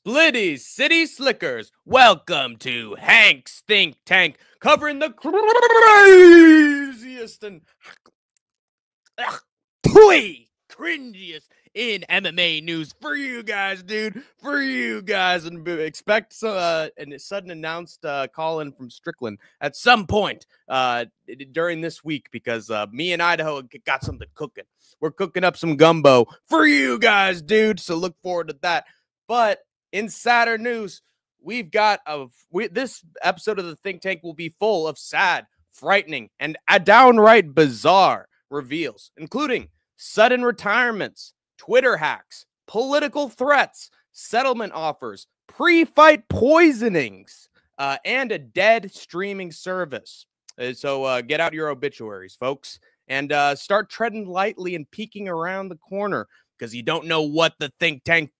Splitty City Slickers, welcome to Hank's Think Tank, covering the craziest and cringiest in MMA news for you guys, dude. For you guys, and expect a sudden announced call-in from Strickland at some point during this week, because me and Idaho got something cooking. We're cooking up some gumbo for you guys, dude. So look forward to that. But in sadder news, we've got this episode of the Think Tank will be full of sad, frightening, and downright bizarre reveals, including sudden retirements, Twitter hacks, political threats, settlement offers, pre-fight poisonings, and a dead streaming service. So get out your obituaries, folks, and start treading lightly and peeking around the corner, because you don't know what the Think Tank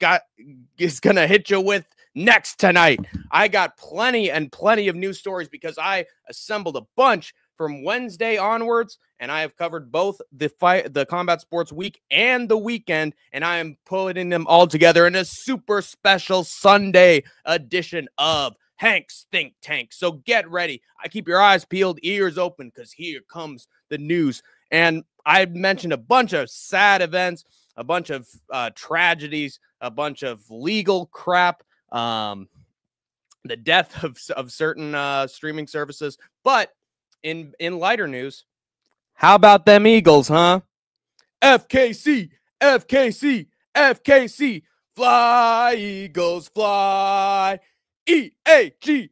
is going to hit you with next tonight. I got plenty of news stories, because I assembled a bunch from Wednesday onwards, and I have covered both the Combat Sports Week and the weekend, and I am putting them all together in a super special Sunday edition of Hank's Think Tank. So get ready. I keep your eyes peeled, ears open, because here comes the news. And I mentioned a bunch of sad events, a bunch of tragedies, a bunch of legal crap, the death of certain streaming services. But in lighter news, how about them Eagles, huh? FKC, FKC, FKC, fly, Eagles, fly. EAGLES,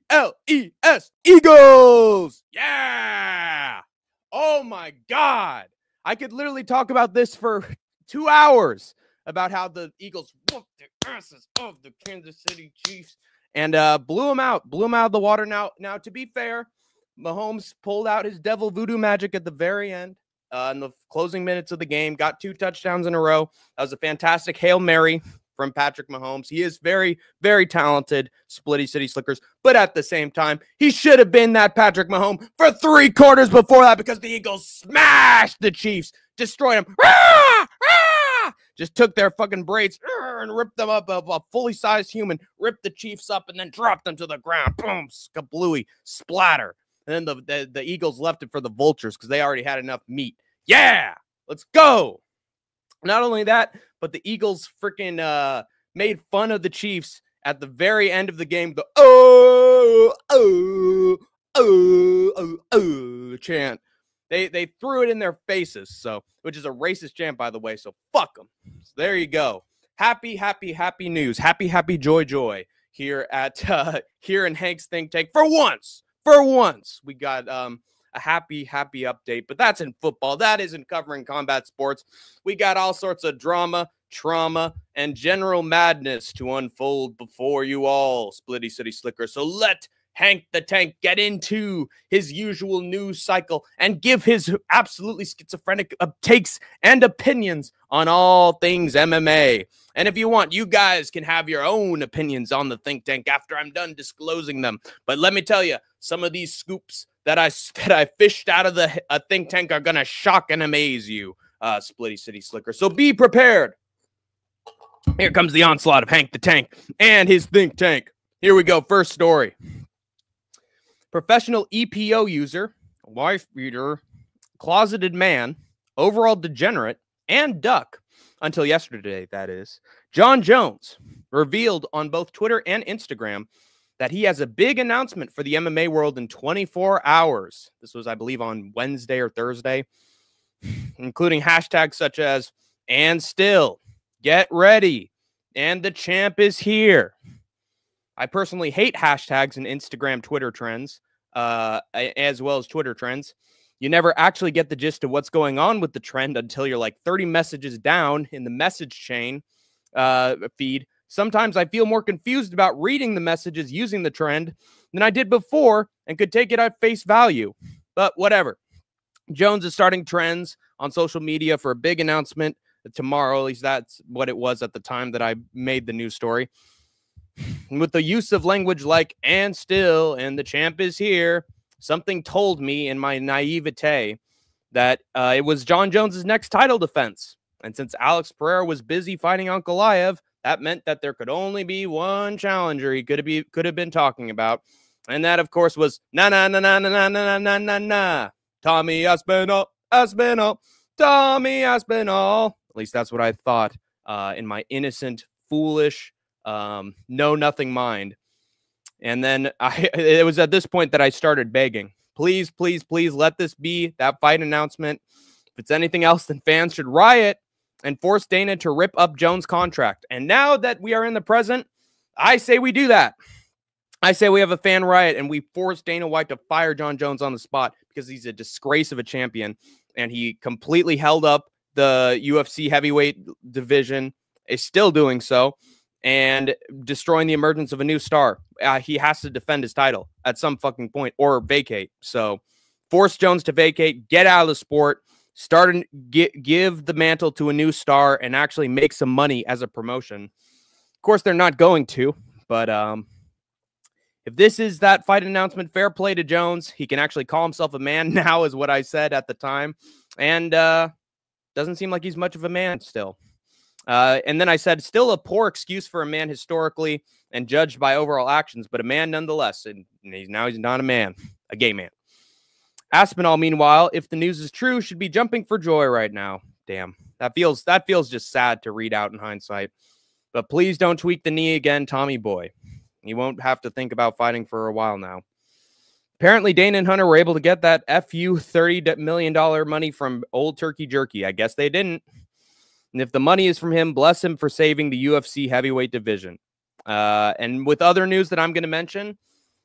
Eagles! Yeah! Oh my God! I could literally talk about this for 2 hours, about how the Eagles whooped the asses of the Kansas City Chiefs and blew them out of the water. Now, to be fair, Mahomes pulled out his devil voodoo magic at the very end in the closing minutes of the game, got 2 touchdowns in a row. That was a fantastic Hail Mary from Patrick Mahomes. He is very, very talented, Splitty City Slickers, but at the same time, he should have been that Patrick Mahomes for 3 quarters before that, because the Eagles smashed the Chiefs, destroyed them, just took their fucking braids and ripped them up. A fully sized human ripped the Chiefs up and then dropped them to the ground. Boom, skablooey, splatter. And then the Eagles left it for the vultures, because they already had enough meat. Yeah, let's go. Not only that, but the Eagles freaking made fun of the Chiefs at the very end of the game. The chant. They threw it in their faces, so, which is a racist chant, by the way, so fuck them. So there you go. Happy news. Happy joy here in Hank's Think Tank. For once, we got a happy update, but that's in football. That isn't covering combat sports. We got all sorts of drama, trauma, and general madness to unfold before you all, Splitty City Slicker. So let Hank the Tank get into his usual news cycle and give his absolutely schizophrenic takes and opinions on all things MMA. And if you want, you guys can have your own opinions on the Think Tank after I'm done disclosing them. But let me tell you, some of these scoops that I fished out of the Think Tank are going to shock and amaze you, Splitty City Slicker. So be prepared. Here comes the onslaught of Hank the Tank and his Think Tank. Here we go. First story. Professional EPO user, wife beater, closeted man, overall degenerate, and duck, until yesterday, that is, Jon Jones revealed on both Twitter and Instagram that he has a big announcement for the MMA world in 24 hours. This was, I believe, on Wednesday or Thursday, including hashtags such as, and still, get ready, and the champ is here. I personally hate hashtags and Instagram Twitter trends, as well as Twitter trends. You never actually get the gist of what's going on with the trend until you're like 30 messages down in the message chain feed. Sometimes I feel more confused about reading the messages using the trend than I did before and could take it at face value. But whatever. Jones is starting trends on social media for a big announcement tomorrow. At least that's what it was at the time that I made the news story. With the use of language like, and still, and the champ is here, something told me in my naivete that it was Jon Jones's next title defense. And since Alex Pereira was busy fighting Ankalaev, That meant that there could only be one challenger he could have been talking about. And that, of course, was Tommy Aspinall, Tommy Aspinall. At least that's what I thought in my innocent, foolish, know-nothing mind. And then it was at this point that I started begging. Please, please, please let this be that fight announcement. If it's anything else, then fans should riot and force Dana to rip up Jones' contract. And now that we are in the present, I say we do that. I say we have a fan riot and we force Dana White to fire Jon Jones on the spot because he's a disgrace of a champion and he completely held up the UFC heavyweight division, is still doing so, and destroying the emergence of a new star. He has to defend his title at some fucking point or vacate. So force Jones to vacate, get out of the sport, start and give the mantle to a new star and actually make some money as a promotion. Of course, they're not going to, but if this is that fight announcement, fair play to Jones. He can actually call himself a man now, is what I said at the time. And doesn't seem like he's much of a man still. And then I said, still a poor excuse for a man historically and judged by overall actions, but a man nonetheless. And he's not a man, a gay man. Aspinall, meanwhile, if the news is true, should be jumping for joy right now. Damn, that feels just sad to read out in hindsight. But please don't tweak the knee again, Tommy boy. You won't have to think about fighting for a while now. Apparently, Dana and Hunter were able to get that FU $30 million money from Old Turkey Jerky. I guess they didn't. And if the money is from him, bless him for saving the UFC heavyweight division. And with other news that I'm going to mention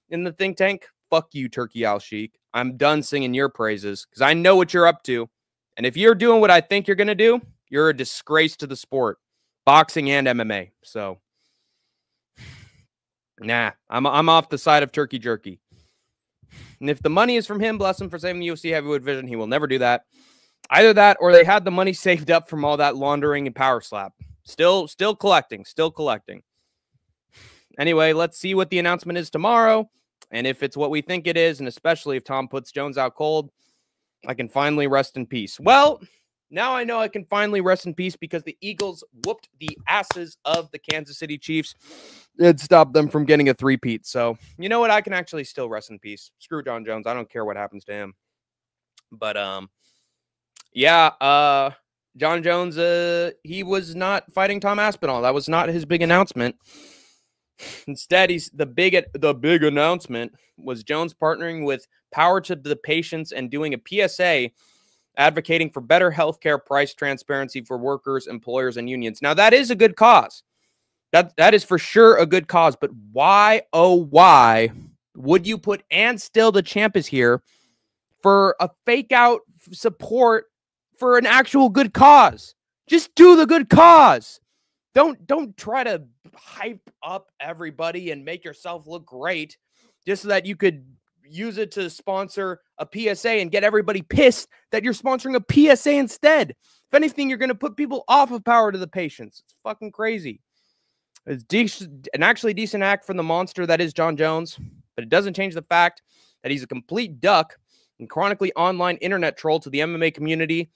in the think tank, fuck you, Turkey Al-Sheikh. I'm done singing your praises because I know what you're up to. And if you're doing what I think you're going to do, you're a disgrace to the sport, boxing and MMA. So, nah, I'm off the side of Turkey Jerky. And if the money is from him, bless him for saving the UFC heavyweight division. He will never do that. Either that or they had the money saved up from all that laundering and power slap. Still collecting. Anyway, let's see what the announcement is tomorrow. And if it's what we think it is, and especially if Tom puts Jones out cold, I can finally rest in peace. Well, now I know I can finally rest in peace because the Eagles whooped the asses of the Kansas City Chiefs. It stopped them from getting a three-peat. So, you know what? I can actually still rest in peace. Screw Jon Jones. I don't care what happens to him. But, yeah, Jon Jones, he was not fighting Tom Aspinall. That was not his big announcement. Instead, the big announcement was Jones partnering with Power to the Patients and doing a PSA advocating for better healthcare price transparency for workers, employers, and unions. Now, that is a good cause. That is for sure a good cause. But why, oh, why would you put and still the champ is here for a fake out support for an actual good cause? Just do the good cause. Don't try to hype up everybody and make yourself look great just so that you could use it to sponsor a PSA and get everybody pissed that you're sponsoring a PSA instead. If anything, you're going to put people off of Power to the Patients. It's fucking crazy. It's an actually decent act from the monster that is Jon Jones, but it doesn't change the fact that he's a complete duck and chronically online internet troll to the MMA community.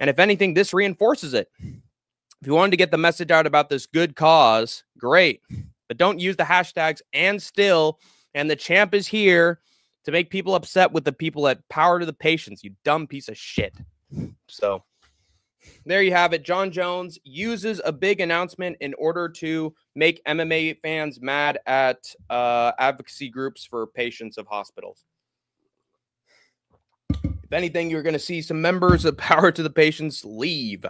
And if anything, this reinforces it. If you wanted to get the message out about this good cause, great. But don't use the hashtags and still and the champ is here to make people upset with the people at Power to the Patients, you dumb piece of shit. So there you have it. Jon Jones uses a big announcement in order to make MMA fans mad at advocacy groups for patients of hospitals. If anything, you're going to see some members of Power to the Patients leave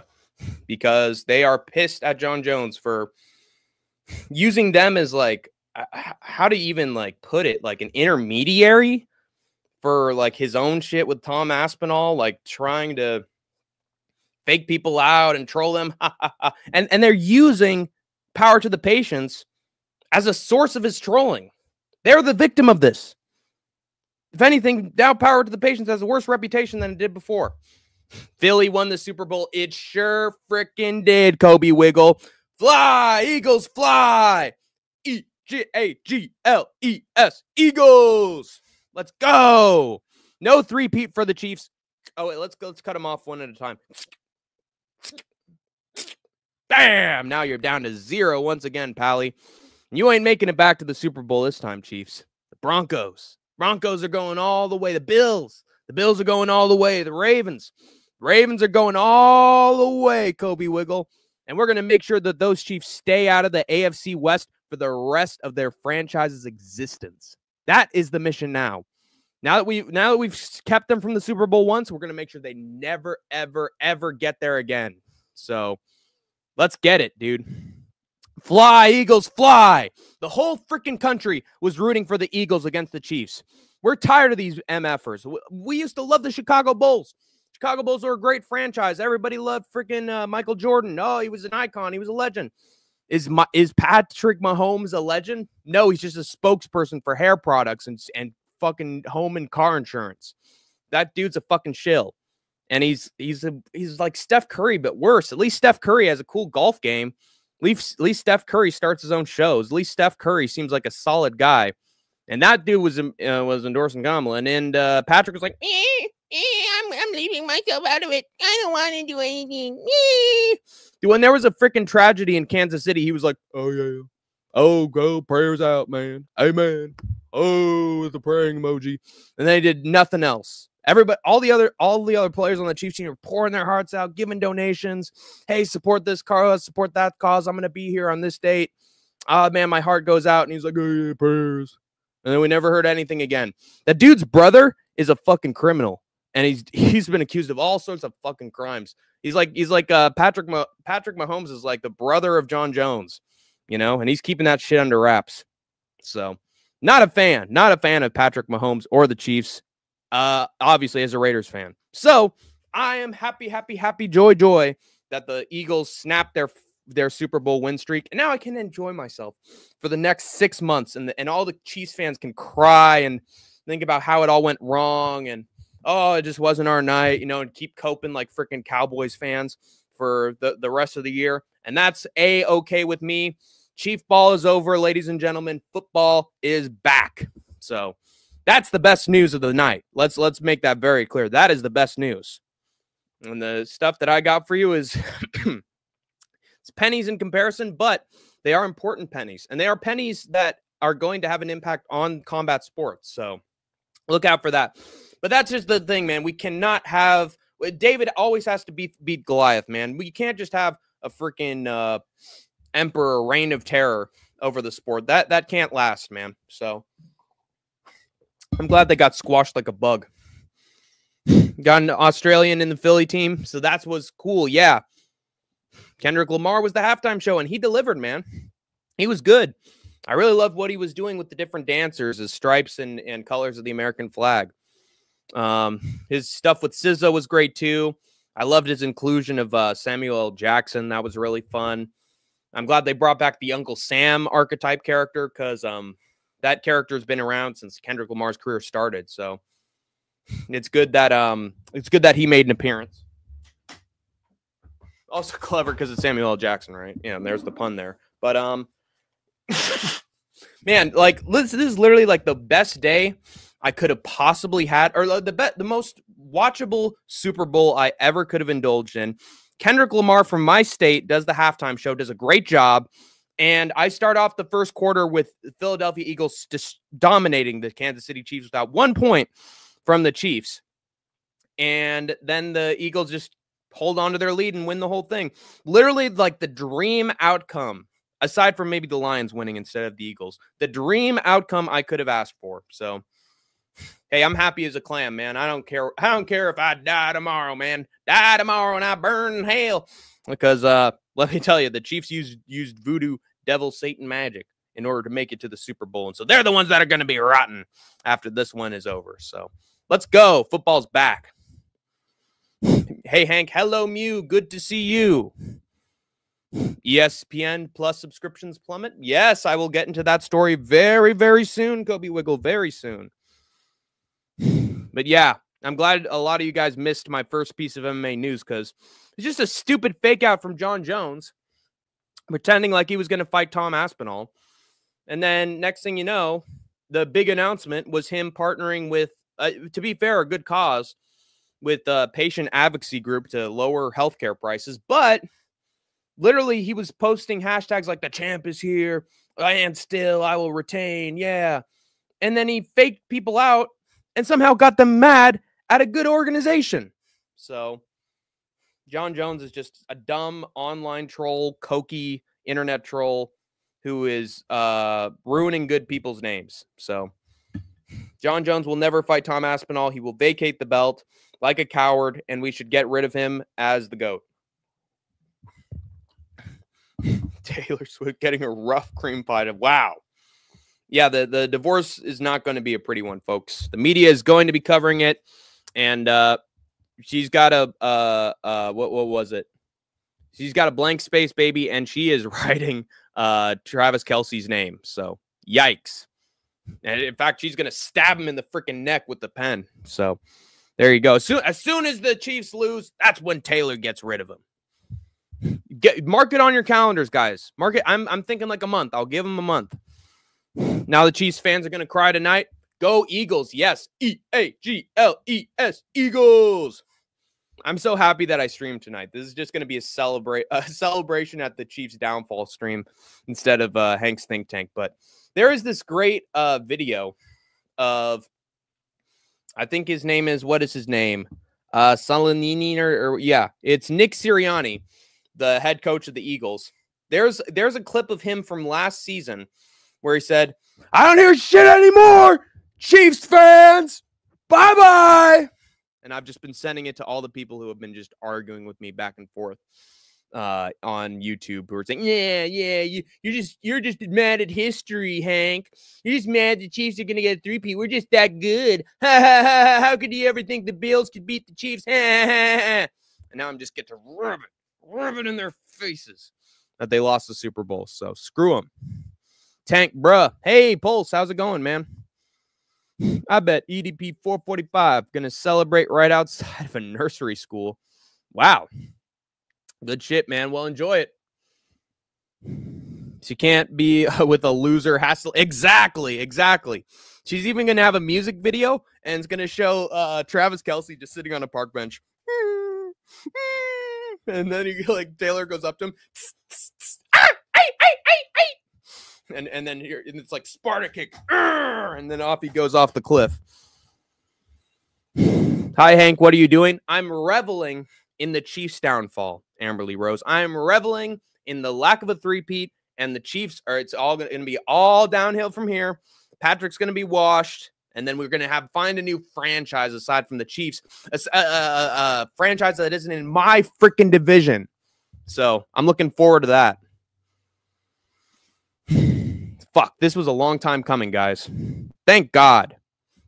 because they are pissed at Jon Jones for using them as like, how to even like put it, like an intermediary for like his own shit with Tom Aspinall, like trying to fake people out and troll them. and they're using Power to the Patients as a source of his trolling. They're the victim of this. If anything, now Power to the Patients has a worse reputation than it did before. Philly won the Super Bowl. It sure freaking did, Kobe Wiggle. Fly, Eagles, fly. E-G-A-G-L-E-S, Eagles. Let's go. No three-peat for the Chiefs. Oh, wait, let's cut them off one at a time. Bam! Now you're down to 0 once again, Pally. You ain't making it back to the Super Bowl this time, Chiefs. The Broncos. Broncos are going all the way. The Bills are going all the way. The Ravens are going all the way, Kobe Wiggle. And we're going to make sure that those Chiefs stay out of the AFC West for the rest of their franchise's existence. That is the mission now. Now that we've kept them from the Super Bowl once, we're going to make sure they never, ever, ever get there again. So let's get it, dude. Fly, Eagles, fly. The whole freaking country was rooting for the Eagles against the Chiefs. We're tired of these MFers. We used to love the Chicago Bulls. Chicago Bulls are a great franchise. Everybody loved freaking Michael Jordan. Oh, he was an icon. He was a legend. Is Patrick Mahomes a legend? No, he's just a spokesperson for hair products and fucking home and car insurance. That dude's a fucking shill. And he's like Steph Curry, but worse. At least Steph Curry has a cool golf game. At least Steph Curry starts his own shows. At least Steph Curry seems like a solid guy. And that dude was endorsing Tomlin. And Patrick was like, I'm leaving myself out of it. I don't want to do anything. Dude, when there was a freaking tragedy in Kansas City, he was like, oh, yeah. Oh, go, prayers out, man. Amen. Oh, with the praying emoji. And they did nothing else. Everybody, all the other players on the Chiefs team are pouring their hearts out, giving donations. Hey, support this cause, support that cause. I'm going to be here on this date. Oh, man, my heart goes out. And he's like, oh, yeah, prayers. And then we never heard anything again. That dude's brother is a fucking criminal. And he's been accused of all sorts of fucking crimes. He's like Patrick Mahomes is like the brother of John Jones, you know, and he's keeping that shit under wraps. So not a fan of Patrick Mahomes or the Chiefs. Obviously as a Raiders fan. So I am happy, joy that the Eagles snapped their Super Bowl win streak. And now I can enjoy myself for the next 6 months. And all the Chiefs fans can cry and think about how it all went wrong. And, oh, it just wasn't our night, you know, and keep coping like freaking Cowboys fans for the rest of the year. And that's A-okay with me. Chief ball is over, ladies and gentlemen. Football is back. So that's the best news of the night. Let's make that very clear. That is the best news. And the stuff that I got for you is it's pennies in comparison, but they are important pennies. And they are pennies that are going to have an impact on combat sports. So look out for that. But that's just the thing, man. We cannot have David always has to beat Goliath, man. We can't just have a freaking emperor reign of terror over the sport. That can't last, man. So I'm glad they got squashed like a bug. Got an Australian in the Philly team, so that was cool. Yeah. Kendrick Lamar was the halftime show, and he delivered, man. He was good. I really loved what he was doing with the different dancers, his stripes and colors of the American flag. His stuff with SZA was great, too. I loved his inclusion of Samuel L. Jackson. That was really fun. I'm glad they brought back the Uncle Sam archetype character because that character has been around since Kendrick Lamar's career started. So it's good that he made an appearance. Also clever because it's Samuel L. Jackson, right? Yeah, there's the pun there. But man, like this is literally like the best day I could have possibly had, or the most watchable Super Bowl I ever could have indulged in. Kendrick Lamar from my state does the halftime show, does a great job. And I start off the first quarter with the Philadelphia Eagles just dominating the Kansas City Chiefs without 1 point from the Chiefs. And then the Eagles just hold on to their lead and win the whole thing. Literally like the dream outcome, aside from maybe the Lions winning instead of the Eagles, the dream outcome I could have asked for. So, hey, I'm happy as a clam, man. I don't care if I die tomorrow, man. Die tomorrow and I burn in hell. Because let me tell you, the Chiefs used voodoo, devil, Satan magic in order to make it to the Super Bowl. And so they're the ones that are going to be rotten after this one is over. So let's go. Football's back. Hey, Hank. Hello, Mew. Good to see you. ESPN Plus subscriptions plummet. Yes, I will get into that story very, very soon, Kobe Wiggle, very soon. But yeah, I'm glad a lot of you guys missed my first piece of MMA news because it's just a stupid fake out from John Jones pretending like he was going to fight Tom Aspinall. And then next thing you know, the big announcement was him partnering with, to be fair, a good cause with a patient advocacy group to lower healthcare prices. But Literally, he was posting hashtags like the champ is here and still I will retain. Yeah. And then he faked people out and somehow got them mad at a good organization. So John Jones is just a dumb online troll, cokey internet troll who is ruining good people's names. So John Jones will never fight Tom Aspinall. He will vacate the belt like a coward, and we should get rid of him as the GOAT. Taylor Swift getting a rough cream pie. Wow. Yeah, the divorce is not going to be a pretty one, folks. The media is going to be covering it, and she's got a what was it? She's got a blank space, baby, and she is writing Travis Kelce's name. So, yikes. And in fact, she's going to stab him in the freaking neck with the pen. So, there you go. As soon as the Chiefs lose, that's when Taylor gets rid of him. Mark it on your calendars, guys. Mark it. I'm thinking like a month. I'll give him a month. Now the Chiefs fans are going to cry tonight. Go Eagles. Yes. E-A-G-L-E-S. Eagles. I'm so happy that I streamed tonight. This is just going to be a celebration at the Chiefs downfall stream instead of Hank's Think Tank. But there is this great video of, I think his name is, what is his name? Salanini or yeah, it's Nick Sirianni, the head coach of the Eagles. There's a clip of him from last season where he said, "I don't hear shit anymore, Chiefs fans. Bye-bye." And I've just been sending it to all the people who have been just arguing with me back and forth on YouTube, who are saying, yeah, you're just mad at history, Hank. You're just mad the Chiefs are going to get a 3-peat. We're just that good. How could you ever think the Bills could beat the Chiefs? And now I'm just get to rub it in their faces that they lost the Super Bowl. So screw them. Tank, bruh. Hey, Pulse, how's it going, man? I bet EDP 445 going to celebrate right outside of a nursery school. Wow. Good shit, man. Well, enjoy it. She can't be with a loser hassle. Exactly. She's even going to have a music video, and it's going to show Travis Kelce just sitting on a park bench. And then Taylor goes up to him. And then it's like Sparta kick. And then off he goes off the cliff. Hi, Hank. What are you doing? I'm reveling in the Chiefs' downfall, Amberly Rose. I'm reveling in the lack of a 3-peat, and the Chiefs it's all going to be all downhill from here. Patrick's going to be washed, and then we're going to find a new franchise aside from the Chiefs, a franchise that isn't in my freaking division. So I'm looking forward to that. Fuck, this was a long time coming, guys. Thank God.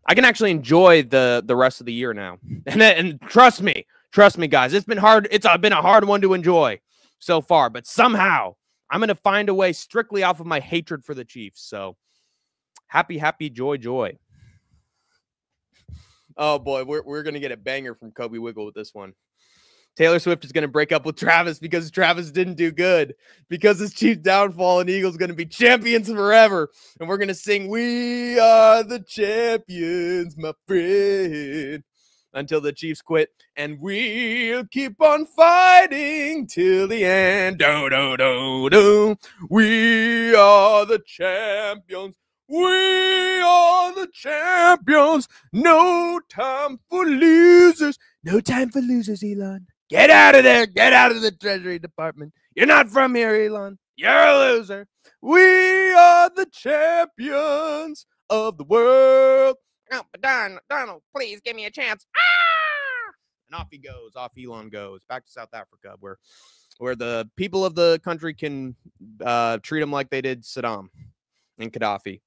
I can actually enjoy the rest of the year now. And trust me, guys, it's been hard. It's been a hard one to enjoy so far, but somehow I'm going to find a way strictly off of my hatred for the Chiefs. So happy, joy. Oh boy, we're going to get a banger from Kobe Wiggle with this one. Taylor Swift is going to break up with Travis because Travis didn't do good, because his Chiefs downfall, and Eagles going to be champions forever. And we're going to sing, "We are the champions, my friend," until the Chiefs quit. And we'll keep on fighting till the end. Do, do, do, do. We are the champions. We are the champions. No time for losers. No time for losers, Elon. Get out of there. Get out of the Treasury Department. You're not from here, Elon. You're a loser. We are the champions of the world. Oh, but Donald, please give me a chance. Ah! And off he goes. Off Elon goes. Back to South Africa, where the people of the country can treat him like they did Saddam and Gaddafi.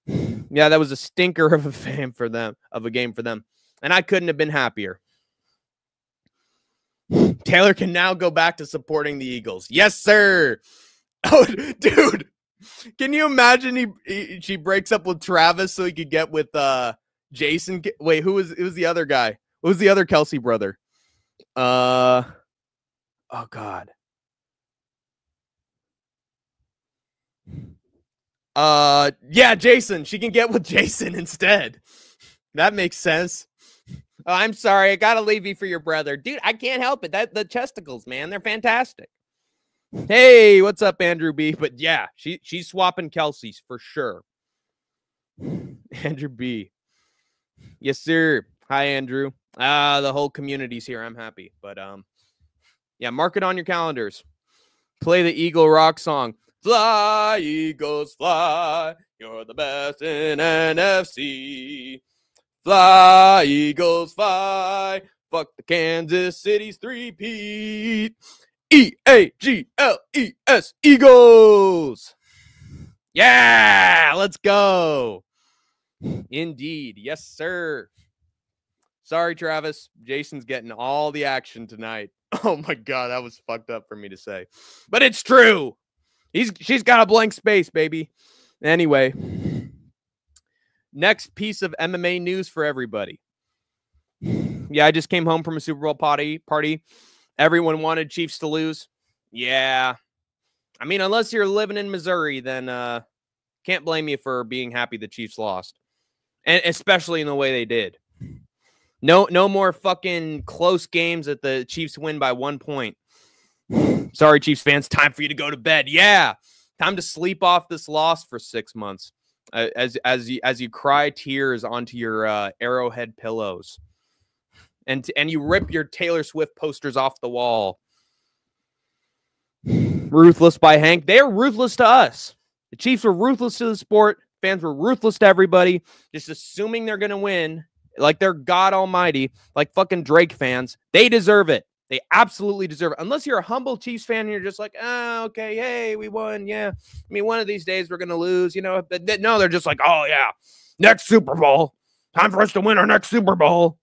Yeah, that was a stinker of a game for them. And I couldn't have been happier. Taylor can now go back to supporting the Eagles. Yes, sir. Oh, dude. Can you imagine she breaks up with Travis so he could get with Jason? Wait, who was the other guy? What was the other Kelce brother? Oh God. Yeah, Jason. She can get with Jason instead. That makes sense. Oh, I'm sorry. I gotta leave you for your brother. Dude, I can't help it. The chesticles, man. They're fantastic. Hey, what's up, Andrew B? But yeah, she's swapping Kelsey's for sure. Andrew B. Yes, sir. Hi, Andrew. The whole community's here. I'm happy. But yeah, mark it on your calendars. Play the Eagle Rock song. Fly, Eagles, fly. You're the best in NFC. Fly, Eagles, fly. Fuck the Kansas City's three-peat. EAGLES, Eagles. Yeah, let's go. Indeed. Yes, sir. Sorry, Travis. Jason's getting all the action tonight. Oh my God, that was fucked up for me to say. But it's true. She's got a blank space, baby. Anyway, next piece of MMA news for everybody. Yeah, I just came home from a Super Bowl party. Everyone wanted Chiefs to lose. Yeah. I mean, unless you're living in Missouri, then can't blame you for being happy the Chiefs lost. And especially in the way they did. No more fucking close games that the Chiefs win by 1 point. Sorry, Chiefs fans. Time for you to go to bed. Yeah. Time to sleep off this loss for 6 months. As you cry tears onto your Arrowhead pillows. And you rip your Taylor Swift posters off the wall. Ruthless by Hank. They are ruthless to us. The Chiefs were ruthless to the sport. Fans were ruthless to everybody. Just assuming they're going to win. Like they're God Almighty. Like fucking Drake fans. They deserve it. They absolutely deserve it. Unless you're a humble Chiefs fan and you're just like, oh, okay, hey, we won. Yeah. I mean, one of these days we're going to lose. You know, no, they're just like, oh, yeah. Next Super Bowl. Time for us to win our next Super Bowl.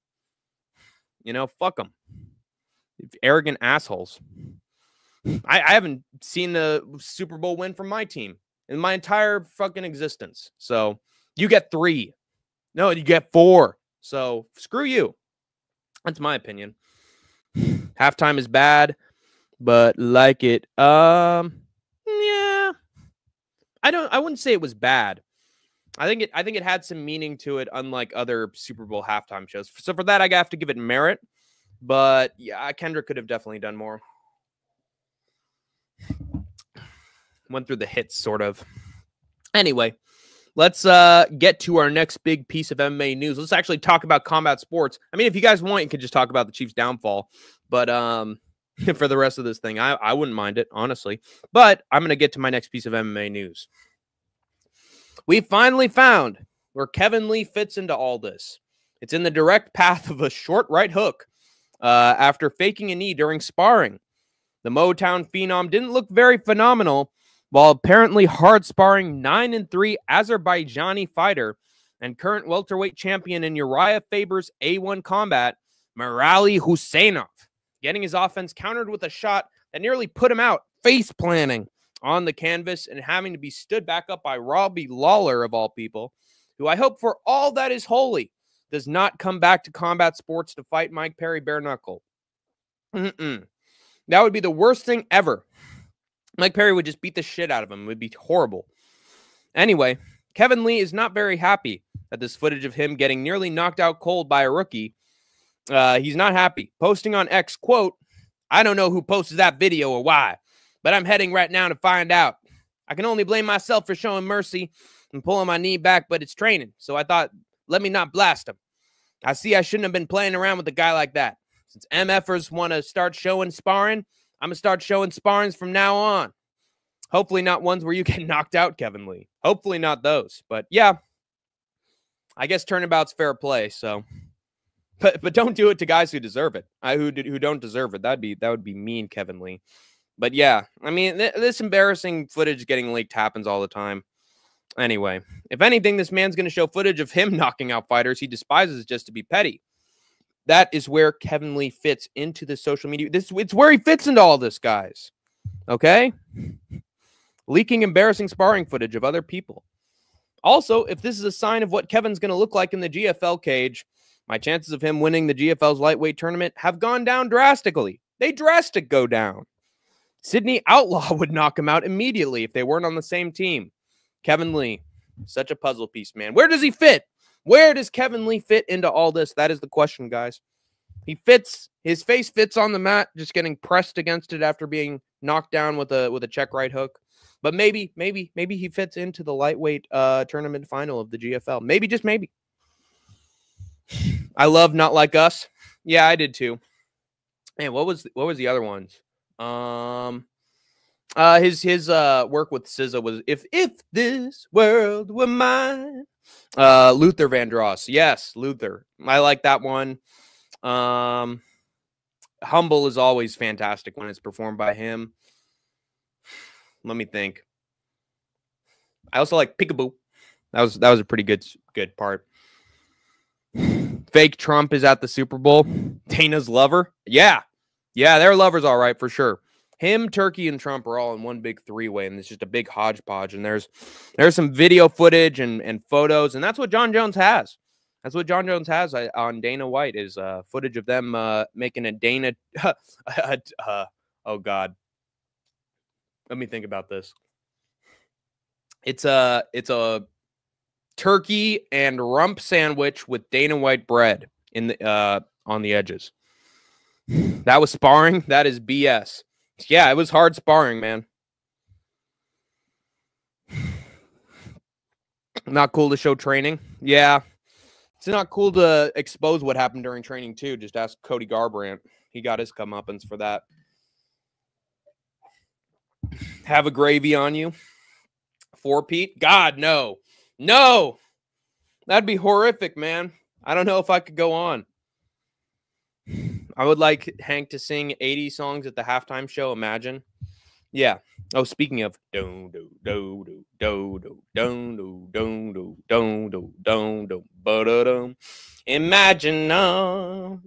You know, fuck them. Arrogant assholes. I haven't seen the Super Bowl win from my team in my entire fucking existence. So you get 3. No, you get 4. So screw you. That's my opinion. Halftime is bad, but like it. Yeah. I wouldn't say it was bad. I think it had some meaning to it, unlike other Super Bowl halftime shows. So for that, I have to give it merit. But yeah, Kendrick could have definitely done more. Went through the hits, sort of. Anyway, let's get to our next big piece of MMA news. Let's actually talk about combat sports. I mean, if you guys want, you can just talk about the Chiefs' downfall. But for the rest of this thing, I wouldn't mind it, honestly. But I'm going to get to my next piece of MMA news. We finally found where Kevin Lee fits into all this. It's in the direct path of a short right hook after faking a knee during sparring. The Motown phenom didn't look very phenomenal, while apparently hard sparring 9-3 Azerbaijani fighter and current welterweight champion in Uriah Faber's A1 combat, Merali Husseinov, getting his offense countered with a shot that nearly put him out, face planting on the canvas and having to be stood back up by Robbie Lawler, of all people, who I hope for all that is holy does not come back to combat sports to fight Mike Perry bare knuckle. That would be the worst thing ever. Mike Perry would just beat the shit out of him. It would be horrible. Anyway, Kevin Lee is not very happy at this footage of him getting nearly knocked out cold by a rookie. He's not happy. Posting on X, quote, "I don't know who posted that video or why, but I'm heading right now to find out. I can only blame myself for showing mercy and pulling my knee back, but it's training. So I thought, let me not blast him. I see I shouldn't have been playing around with a guy like that. Since MFers want to start showing sparring, I'm going to start showing sparrings from now on. Hopefully not ones where you get knocked out, Kevin Lee. Hopefully not those. But yeah, I guess turnabout's fair play. So, but don't do it to guys who deserve it. Who don't deserve it. That would be mean, Kevin Lee. But yeah, I mean, this embarrassing footage getting leaked happens all the time. Anyway, if anything, this man's going to show footage of him knocking out fighters he despises just to be petty. That is where Kevin Lee fits into the social media. It's where he fits into all this, guys. Okay? Leaking embarrassing sparring footage of other people. Also, if this is a sign of what Kevin's going to look like in the GFL cage, my chances of him winning the GFL's lightweight tournament have gone down drastically. They drastic go down. Sydney Outlaw would knock him out immediately if they weren't on the same team. Kevin Lee, such a puzzle piece, man. Where does he fit? Where does Kevin Lee fit into all this? That is the question, guys. His face fits on the mat, just getting pressed against it after being knocked down with a check right hook. But maybe he fits into the lightweight tournament final of the GFL. Maybe, just maybe. I love Not Like Us. Yeah, I did too. Man, what was the other ones? His work with SZA was If This World Were Mine. Luther Vandross. Yes, Luther. I like that one. Humble is always fantastic when it's performed by him. Let me think. I also like Peekaboo. That was a pretty good part. Fake Trump is at the Super Bowl. Dana's lover. Yeah, their lover's all right for sure. Him, Turkey, and Trump are all in one big three-way, and it's just a big hodgepodge. And there's some video footage and photos, and that's what John Jones has. That's what John Jones has on Dana White is footage of them making a Dana. Oh God, let me think about this. It's a turkey and rump sandwich with Dana White bread in the on the edges. That was sparring. That is BS. Yeah, it was hard sparring, man. Not cool to show training. Yeah. It's not cool to expose what happened during training, too. Just ask Cody Garbrandt. He got his comeuppance for that. Have a gravy on you. For Pete? God, no. No! That'd be horrific, man. I don't know if I could go on. I would like Hank to sing 80 songs at the halftime show. Imagine. Yeah. Oh, speaking of imagine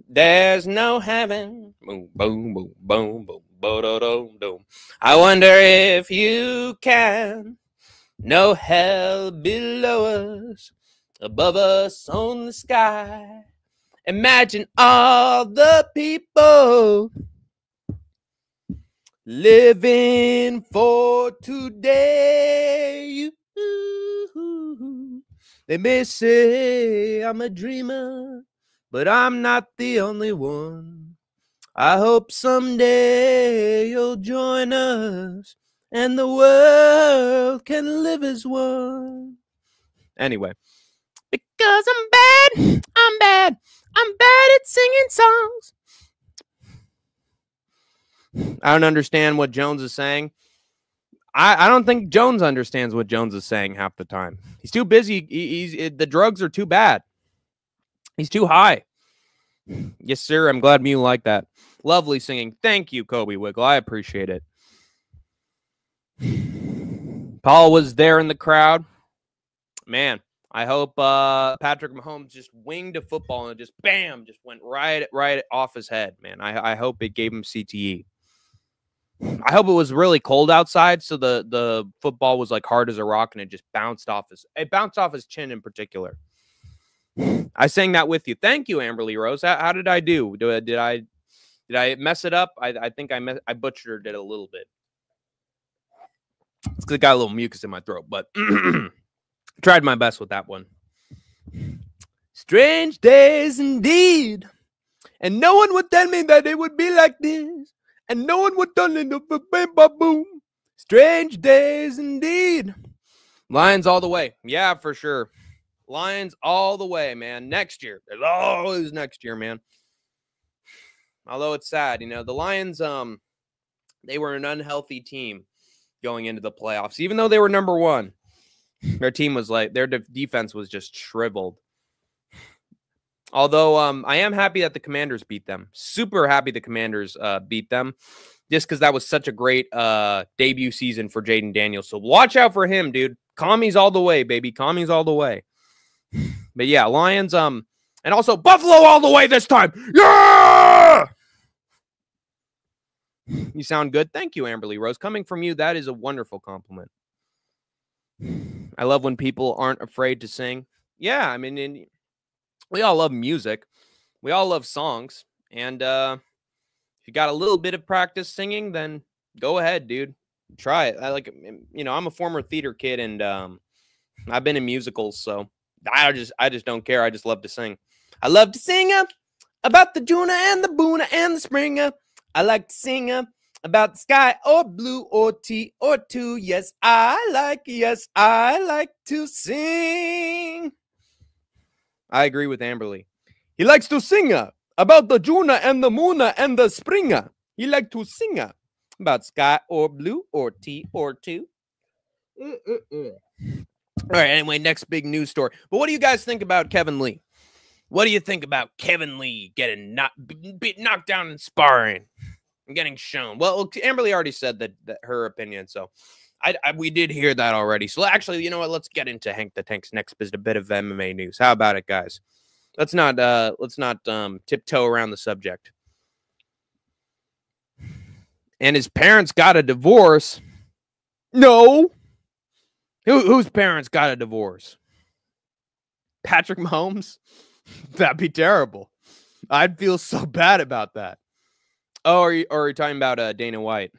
there's no heaven. Boom, boom, boom, boom, boom, I wonder if you can. No hell below us, above us on the sky. Imagine all the people living for today. They may say I'm a dreamer, but I'm not the only one. I hope someday you'll join us and the world can live as one. Anyway, because I'm bad at singing songs. I don't understand what Jones is saying. I don't think Jones understands what Jones is saying half the time. He's too busy. The drugs are too bad. He's too high. Yes, sir. I'm glad you like that. Lovely singing. Thank you, Kobe Wiggle. I appreciate it. Paul was there in the crowd. Man, I hope Patrick Mahomes just winged a football and just bam, just went right off his head, man. I hope it gave him CTE. I hope it was really cold outside, so the football was like hard as a rock and it just bounced off his chin in particular. I sang that with you. Thank you, Amberly Rose. How did I do? Did I mess it up? I think I butchered it a little bit. It's 'cause I got a little mucus in my throat, but tried my best with that one. Strange days indeed. And no one would tell me that it would be like this. And no one would tell me boom. Strange days indeed. Lions all the way. Yeah, for sure. Lions all the way, man. Next year. There's always next year, man. Although it's sad, the Lions, they were an unhealthy team going into the playoffs. Even though they were number one, their team was their defense was just shriveled. Although I am happy that the Commanders beat them. Super happy the Commanders beat them. Just because that was such a great debut season for Jaden Daniels. So watch out for him, dude. Commies all the way, baby. Commies all the way. But yeah, Lions, and also Buffalo all the way this time. Yeah! You sound good. Thank you, Amberly Rose. Coming from you, that is a wonderful compliment. I love when people aren't afraid to sing. Yeah, I mean, we all love music. We all love songs. And if you got a little bit of practice singing, then go ahead, dude. Try it. I'm a former theater kid, and I've been in musicals, so I just don't care. I just love to sing. I love to sing. about the Juna and the Boona and the Springer. I like to sing about the sky or blue or tea or two. Yes, I like to sing. I agree with Amberly. He likes to sing about the Juna and the Moona and the Springer. He likes to sing about sky or blue or tea or two. All right, anyway, next big news story. But what do you guys think about Kevin Lee? What do you think about Kevin Lee getting knocked down in sparring and getting shown? Well, Amberly already said that her opinion, so we did hear that already. So actually, you know what? Let's get into Hank the Tank's next bit of MMA news. How about it, guys? Let's not tiptoe around the subject. And his parents got a divorce. No. Whose parents got a divorce? Patrick Mahomes? That'd be terrible. I'd feel so bad about that. Oh, are you talking about Dana White?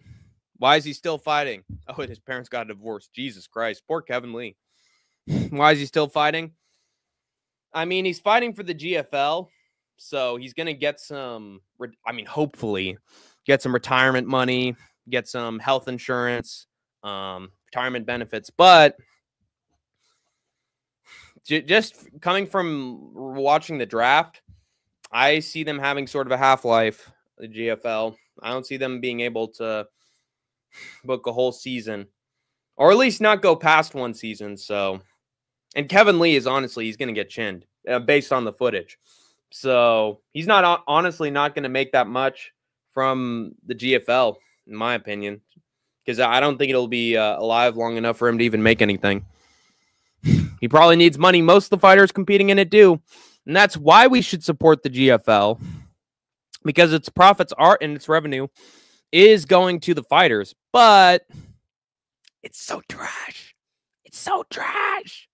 Why is he still fighting? Oh, his parents got a divorce. Jesus Christ. Poor Kevin Lee. Why is he still fighting? I mean, he's fighting for the GFL, so he's going to get some, hopefully, get some retirement money, get some health insurance, retirement benefits. But just coming from watching the draft, I see them having sort of a half-life, the GFL. I don't see them being able to book a whole season, or at least not go past one season. So, and Kevin Lee is he's going to get chinned based on the footage. So he's honestly not going to make that much from the GFL, in my opinion, because I don't think it'll be alive long enough for him to even make anything. He probably needs money. Most of the fighters competing in it do. And that's why we should support the GFL, because its profits are and its revenue is going to the fighters. But it's so trash. It's so trash.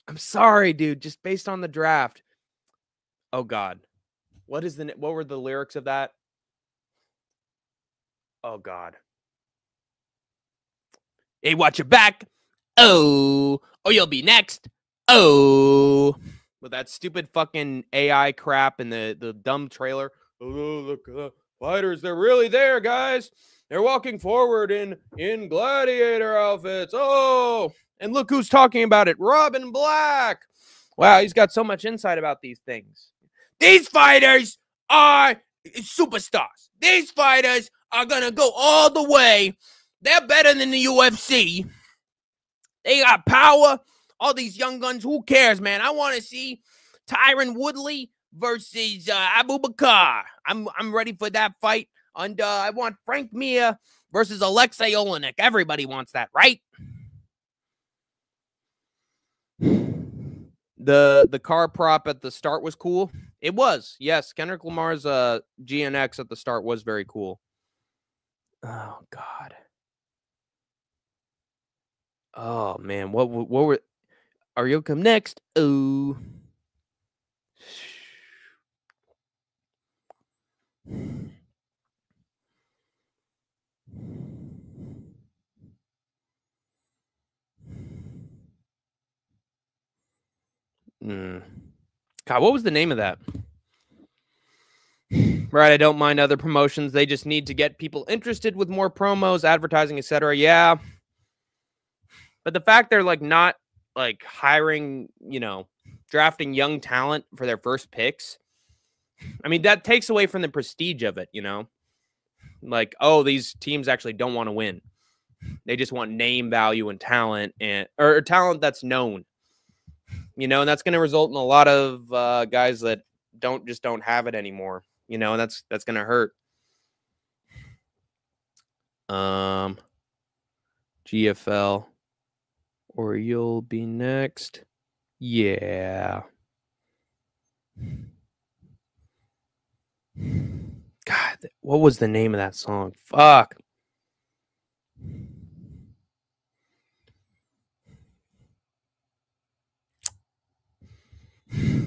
I'm sorry, dude. Just based on the draft. Oh, God. What were the lyrics of that? Oh, God. Hey, watch your back. Oh, you'll be next. Oh, with that stupid fucking AI crap and the dumb trailer. Oh, look, fighters, they're really there, guys. They're walking forward in gladiator outfits. Oh, and look who's talking about it. Robin Black. Wow, he's got so much insight about these things. These fighters are superstars. These fighters are going to go all the way. They're better than the UFC. They got power. All these young guns, who cares, man? I want to see Tyron Woodley versus Abu Bakar. I'm ready for that fight. And I want Frank Mir versus Alexei Olenek. Everybody wants that, right? The car prop at the start was cool. It was, yes. Kendrick Lamar's GNX at the start was very cool. Oh, God. Oh, man. What were... Are you come next? Oh. God, what was the name of that? Right, I don't mind other promotions. They just need to get people interested with more promos, advertising, etc. Yeah. But the fact they're not hiring, drafting young talent for their first picks, I mean, that takes away from the prestige of it, oh, these teams actually don't want to win. They just want name value and talent or talent that's known, and that's going to result in a lot of guys that don't have it anymore, and that's going to hurt. GFL, or you'll be next. Yeah. God, what was the name of that song? Fuck.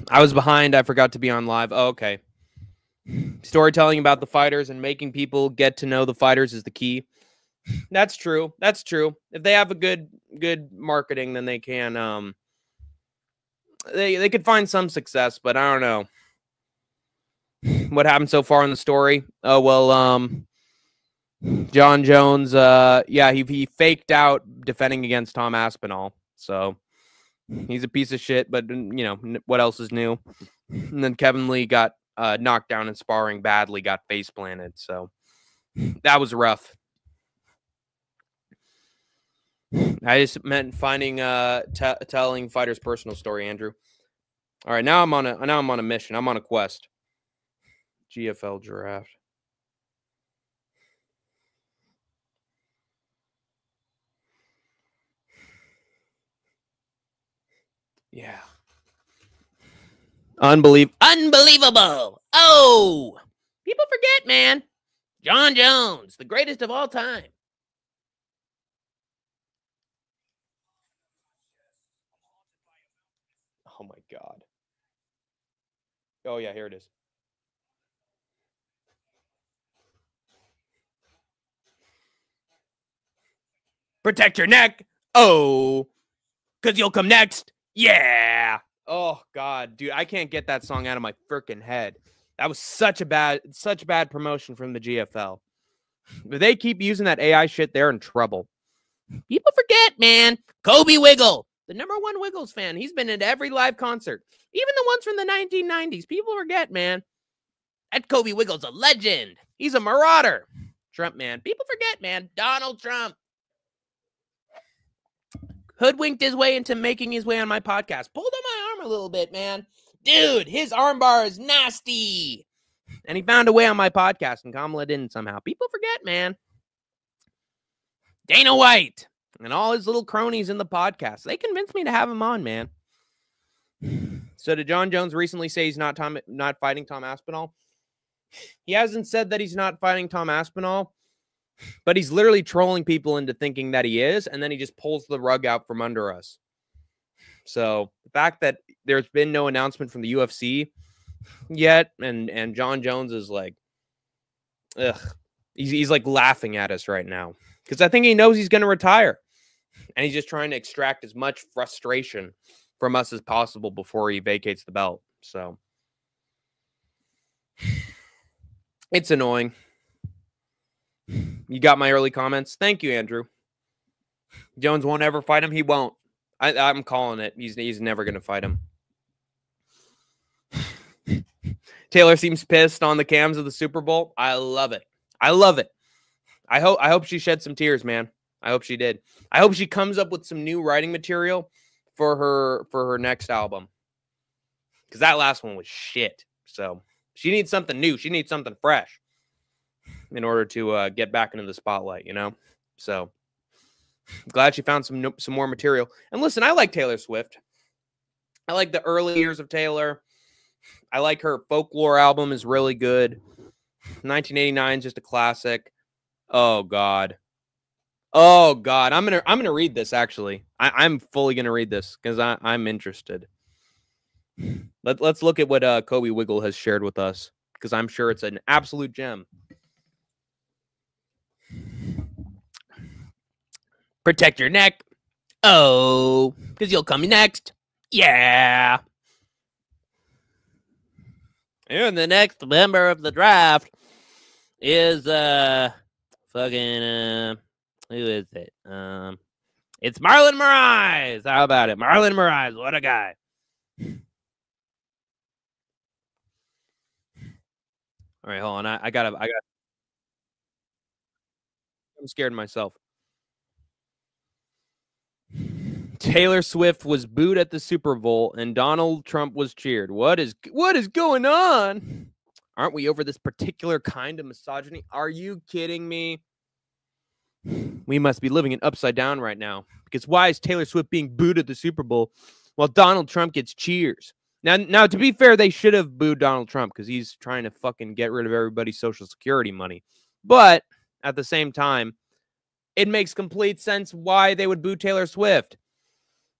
I was behind. I forgot to be on live. Oh, okay. Storytelling about the fighters and making people get to know the fighters is the key. That's true. That's true. If they have a good marketing, then they can they could find some success, but I don't know. What happened so far in the story? Oh, well, John Jones, he faked out defending against Tom Aspinall. So he's a piece of shit, but, what else is new? And then Kevin Lee got knocked down in sparring badly, got face planted. So that was rough. I just meant finding, telling fighters' personal story, Andrew. All right, now I'm on a mission. I'm on a quest. GFL draft. Yeah. Unbelievable. Oh, people forget, man. John Jones, the greatest of all time. Oh, my God. Oh, yeah, here it is. Protect your neck. Oh, because you'll come next. Yeah. Oh, God, dude, I can't get that song out of my freaking head. That was such bad promotion from the GFL. If they keep using that AI shit, they're in trouble. People forget, man. Kobe Wiggle, the #1 Wiggles fan. He's been at every live concert, even the ones from the 1990s. People forget, man. That Kobe Wiggle's a legend. He's a marauder. Trump, man. People forget, man. Donald Trump hoodwinked his way into making his way on my podcast. Pulled on my arm a little bit, man. Dude, his armbar is nasty. And he found a way on my podcast, and Kamala didn't somehow. People forget, man. Dana White and all his little cronies in the podcast. They convinced me to have him on, man. So did John Jones recently say he's not fighting Tom Aspinall? He hasn't said that he's not fighting Tom Aspinall, but he's literally trolling people into thinking that he is, and then he just pulls the rug out from under us. So the fact that there's been no announcement from the UFC yet, and John Jones is like, ugh, he's like laughing at us right now because I think he knows he's going to retire, and he's just trying to extract as much frustration from us as possible before he vacates the belt. So it's annoying. You got my early comments. Thank you, Andrew. Jones won't ever fight him. He won't. I'm calling it. He's never going to fight him. Taylor seems pissed on the cams of the Super Bowl. I love it. I love it. I hope she shed some tears, man. I hope she did. I hope she comes up with some new writing material for her next album. Because that last one was shit. So she needs something new. She needs something fresh in order to get back into the spotlight, So glad she found some more material. And listen, I like Taylor Swift. I like the early years of Taylor. I like her Folklore album is really good. 1989 is just a classic. Oh God. I'm gonna read this actually. I'm fully gonna read this because I'm interested. Let's look at what Kobe Wiggle has shared with us because I'm sure it's an absolute gem. Protect your neck. Oh, because you'll come next. Yeah. And the next member of the draft is fucking who is it? It's Marlon Moraes. How about it? Marlon Moraes. What a guy. All right, hold on. I got I'm scared of myself. Taylor Swift was booed at the Super Bowl and Donald Trump was cheered. What is going on? Aren't we over this particular kind of misogyny? Are you kidding me? We must be living it upside down right now. Because why is Taylor Swift being booed at the Super Bowl while Donald Trump gets cheers? Now, to be fair, they should have booed Donald Trump because he's trying to fucking get rid of everybody's Social Security money. But at the same time, it makes complete sense why they would boo Taylor Swift.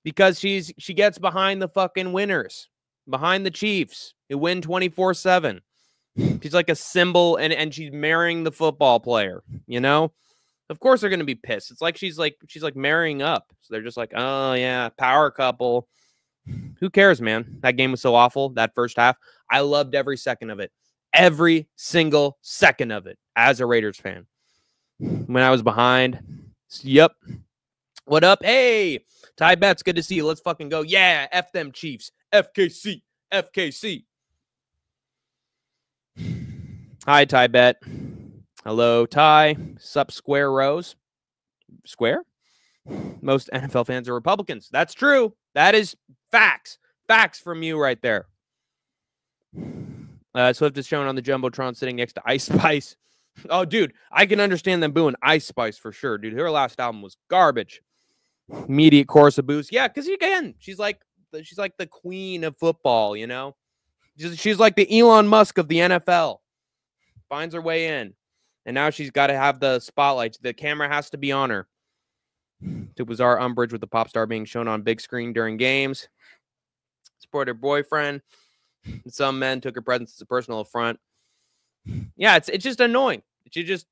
Because she gets behind the fucking winners, behind the Chiefs, who win 24/7. She's like a symbol, and she's marrying the football player, Of course they're going to be pissed. It's like she's like marrying up. So they're just like, oh, yeah, power couple. Who cares, man? That game was so awful, that first half. I loved every second of it. every single second of it as a Raiders fan. When I was behind. Yep. What up? Hey, Ty Betts, good to see you. Let's fucking go. Yeah, F them Chiefs. FKC. FKC. Hi, Ty Bet. Hello, Ty. Sup, Square Rose. Square? Most NFL fans are Republicans. That's true. That is facts. Facts from you right there. Swift is shown on the Jumbotron sitting next to Ice Spice. Oh, dude, I can understand them booing Ice Spice for sure, dude. Her last album was garbage. Immediate chorus of boos. Yeah, because again, she's like the queen of football, you know? She's like the Elon Musk of the NFL. Finds her way in. And now she's got to have the spotlight. The camera has to be on her. It was our umbrage with the pop star being shown on big screen during games. Support her boyfriend. Some men took her presence as a personal affront. Yeah, it's just annoying. She just,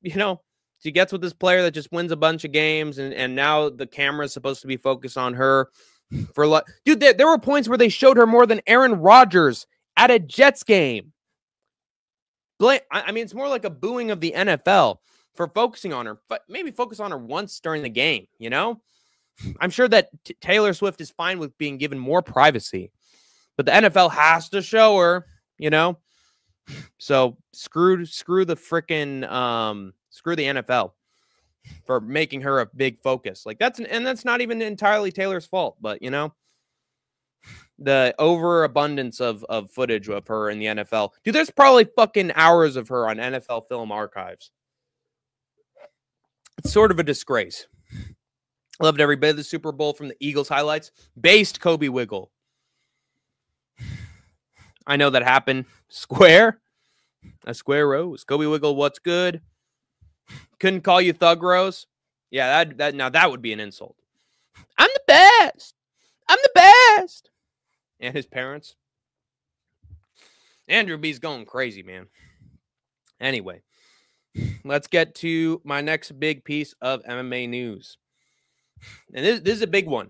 she gets with this player that just wins a bunch of games, and now the camera is supposed to be focused on her. Dude, there were points where they showed her more than Aaron Rodgers at a Jets game. I mean, it's more like a booing of the NFL for focusing on her, but maybe focus on her once during the game, you know? I'm sure that Taylor Swift is fine with being given more privacy, but the NFL has to show her, you know? So screw the freaking screw the NFL for making her a big focus. Like that's not even entirely Taylor's fault, but the overabundance of footage of her in the NFL. Dude, there's probably fucking hours of her on NFL film archives. It's sort of a disgrace. Loved every bit of the Super Bowl from the Eagles highlights. Based Kobe Wiggle. I know that happened. Square. A Square Rose. Kobe Wiggle, what's good? Couldn't call you Thug Rose. Yeah, that would be an insult. I'm the best. I'm the best. And his parents. Andrew B's going crazy, man. Anyway, let's get to my next big piece of MMA news. And this is a big one.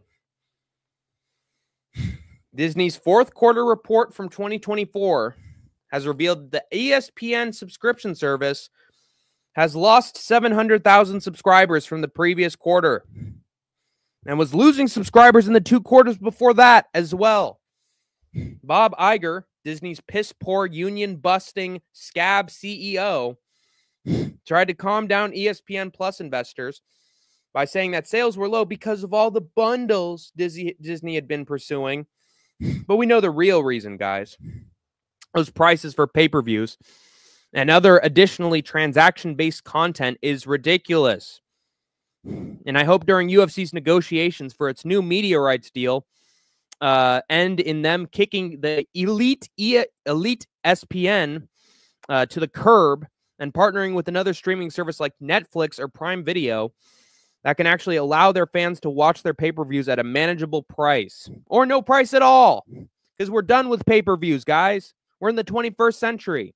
Disney's fourth quarter report from 2024 has revealed the ESPN subscription service has lost 700,000 subscribers from the previous quarter and was losing subscribers in the 2 quarters before that as well. Bob Iger, Disney's piss-poor union-busting scab CEO, tried to calm down ESPN Plus investors by saying that sales were low because of all the bundles Disney had been pursuing. But we know the real reason, guys. Those prices for pay-per-views and other additionally transaction-based content is ridiculous. And I hope during UFC's negotiations for its new media rights deal, and in them kicking the elite ESPN to the curb and partnering with another streaming service like Netflix or Prime Video that can actually allow their fans to watch their pay-per-views at a manageable price or no price at all, because we're done with pay-per-views, guys. We're in the 21st century.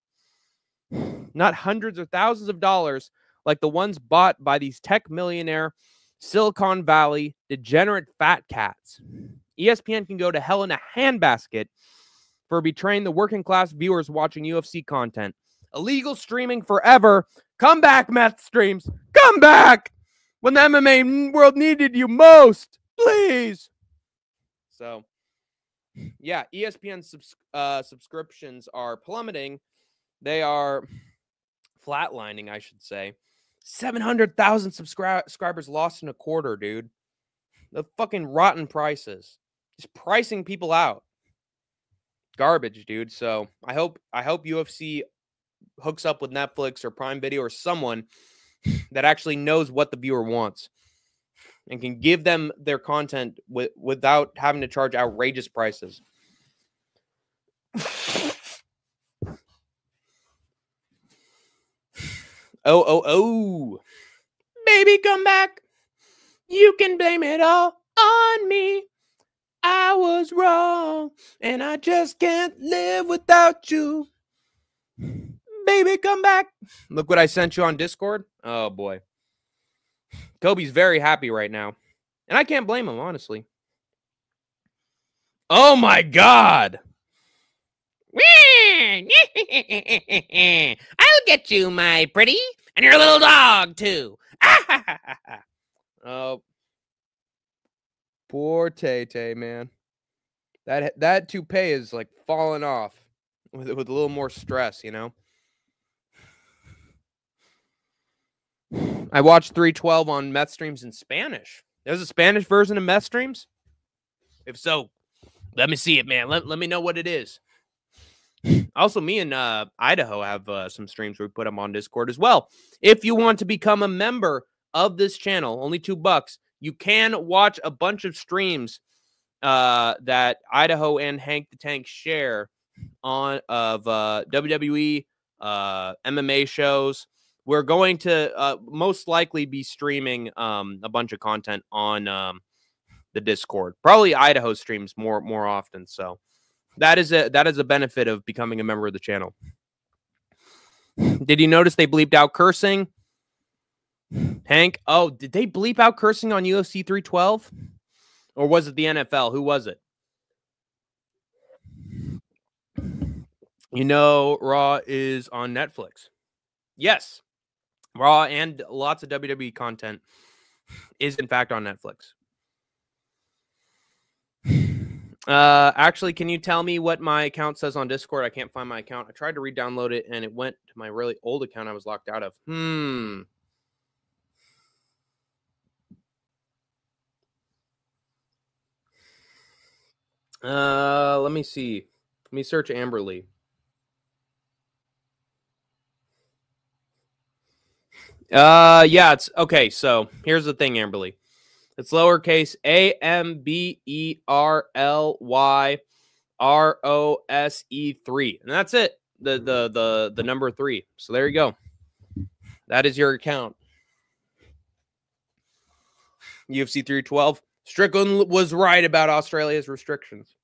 Not hundreds or thousands of dollars like the ones bought by these tech millionaire Silicon Valley degenerate fat cats. ESPN can go to hell in a handbasket for betraying the working class viewers watching UFC content. Illegal streaming forever. Come back, meth streams. Come back when the MMA world needed you most. Please. So, yeah, ESPN subscriptions are plummeting. They are flatlining, I should say. 700,000 subscribers lost in a quarter, dude. The fucking rotten prices. Just pricing people out. Garbage, dude. So I hope UFC hooks up with Netflix or Prime Video or someone that actually knows what the viewer wants and can give them their content without having to charge outrageous prices. Oh. Baby, come back. You can blame it all on me. I was wrong, and I just can't live without you. Baby, come back. Look what I sent you on Discord. Oh, boy. Kobe's very happy right now. And I can't blame him, honestly. Oh, my God. I'll get you, my pretty, and your little dog, too. Oh, poor Tay-Tay, man. That toupee is, like, falling off with a little more stress, you know? I watched 312 on Meth Streams in Spanish. There's a Spanish version of Meth Streams? If so, let me see it, man. Let me know what it is. Also, me and Idaho have some streams where we put them on Discord as well. If you want to become a member of this channel, only $2, you can watch a bunch of streams that Idaho and Hank the Tank share on of WWE, MMA shows. We're going to most likely be streaming a bunch of content on the Discord. Probably Idaho streams more often. So that is a benefit of becoming a member of the channel. Did you notice they bleeped out cursing? Hank? Oh, did they bleep out cursing on UFC 312? Or was it the NFL? Who was it? You know, Raw is on Netflix. Yes. Raw and lots of WWE content is, in fact, on Netflix. Actually, can you tell me what my account says on Discord? I can't find my account. I tried to re-download it, and it went to my really old account I was locked out of. Let me see. Let me search Amberly. Yeah, it's okay. So here's the thing, Amberly. It's lowercase AMBERLYROSE3, and that's it. The number 3. So there you go. That is your account. UFC 312. Strickland was right about Australia's restrictions.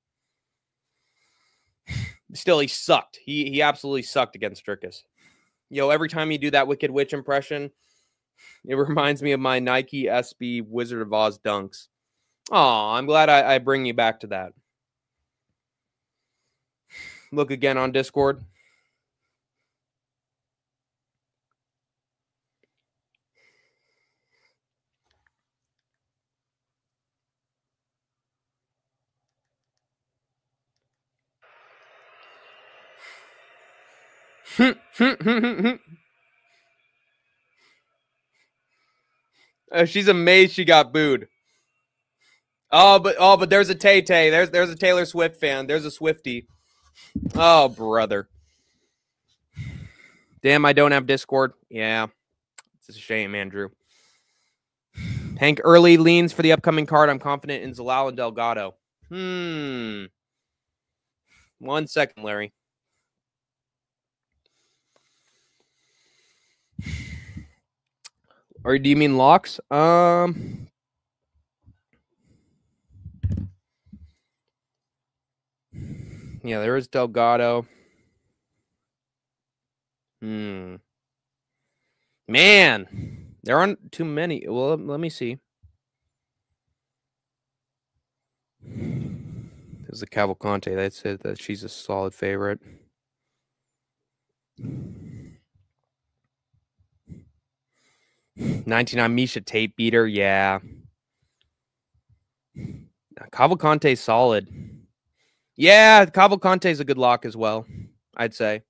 Still, he sucked. He absolutely sucked against Strickus. Yo, every time you do that Wicked Witch impression, it reminds me of my Nike SB Wizard of Oz dunks. Oh, I'm glad I bring you back to that. Look again on Discord. She's amazed she got booed. Oh, but there's a Tay-Tay. There's a Taylor Swift fan. There's a Swiftie. Oh, brother. Damn, I don't have Discord. Yeah. It's a shame, Andrew. Hank early leans for the upcoming card. I'm confident in Zalal and Delgado. 1 second, Larry. Or do you mean locks? Yeah, there is Delgado. Man, there aren't too many. Well, let me see. There's a Cavalcante. That said that she's a solid favorite. 99 Misha Tate beater, yeah. Cavalcante's solid. Yeah, Cavalcante's a good lock as well, I'd say.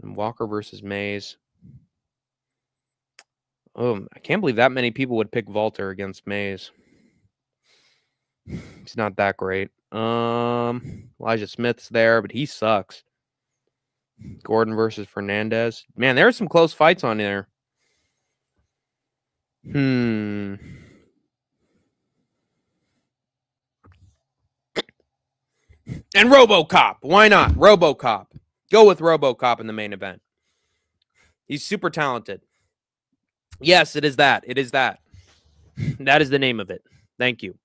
Walker versus Mays. Oh, I can't believe that many people would pick Walter against Mays. He's not that great. Elijah Smith's there, but he sucks. Gordon versus Fernandez. Man, there are some close fights on there. And RoboCop. Why not? RoboCop. Go with RoboCop in the main event. He's super talented. Yes, it is that. It is that. That is the name of it. Thank you.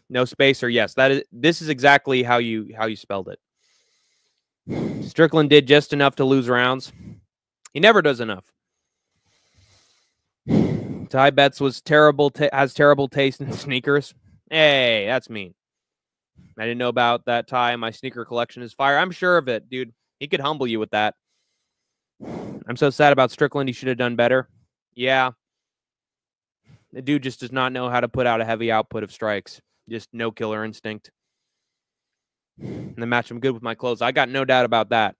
No spacer. Yes, that is. This is exactly how you spelled it. Strickland did just enough to lose rounds. He never does enough. Ty Betts was terrible. Has terrible taste in sneakers. Hey, that's mean. I didn't know about that tie. My sneaker collection is fire. I'm sure of it, dude. He could humble you with that. I'm so sad about Strickland. He should have done better. Yeah. The dude just does not know how to put out a heavy output of strikes. Just no killer instinct. And the match him good with my clothes. I got no doubt about that.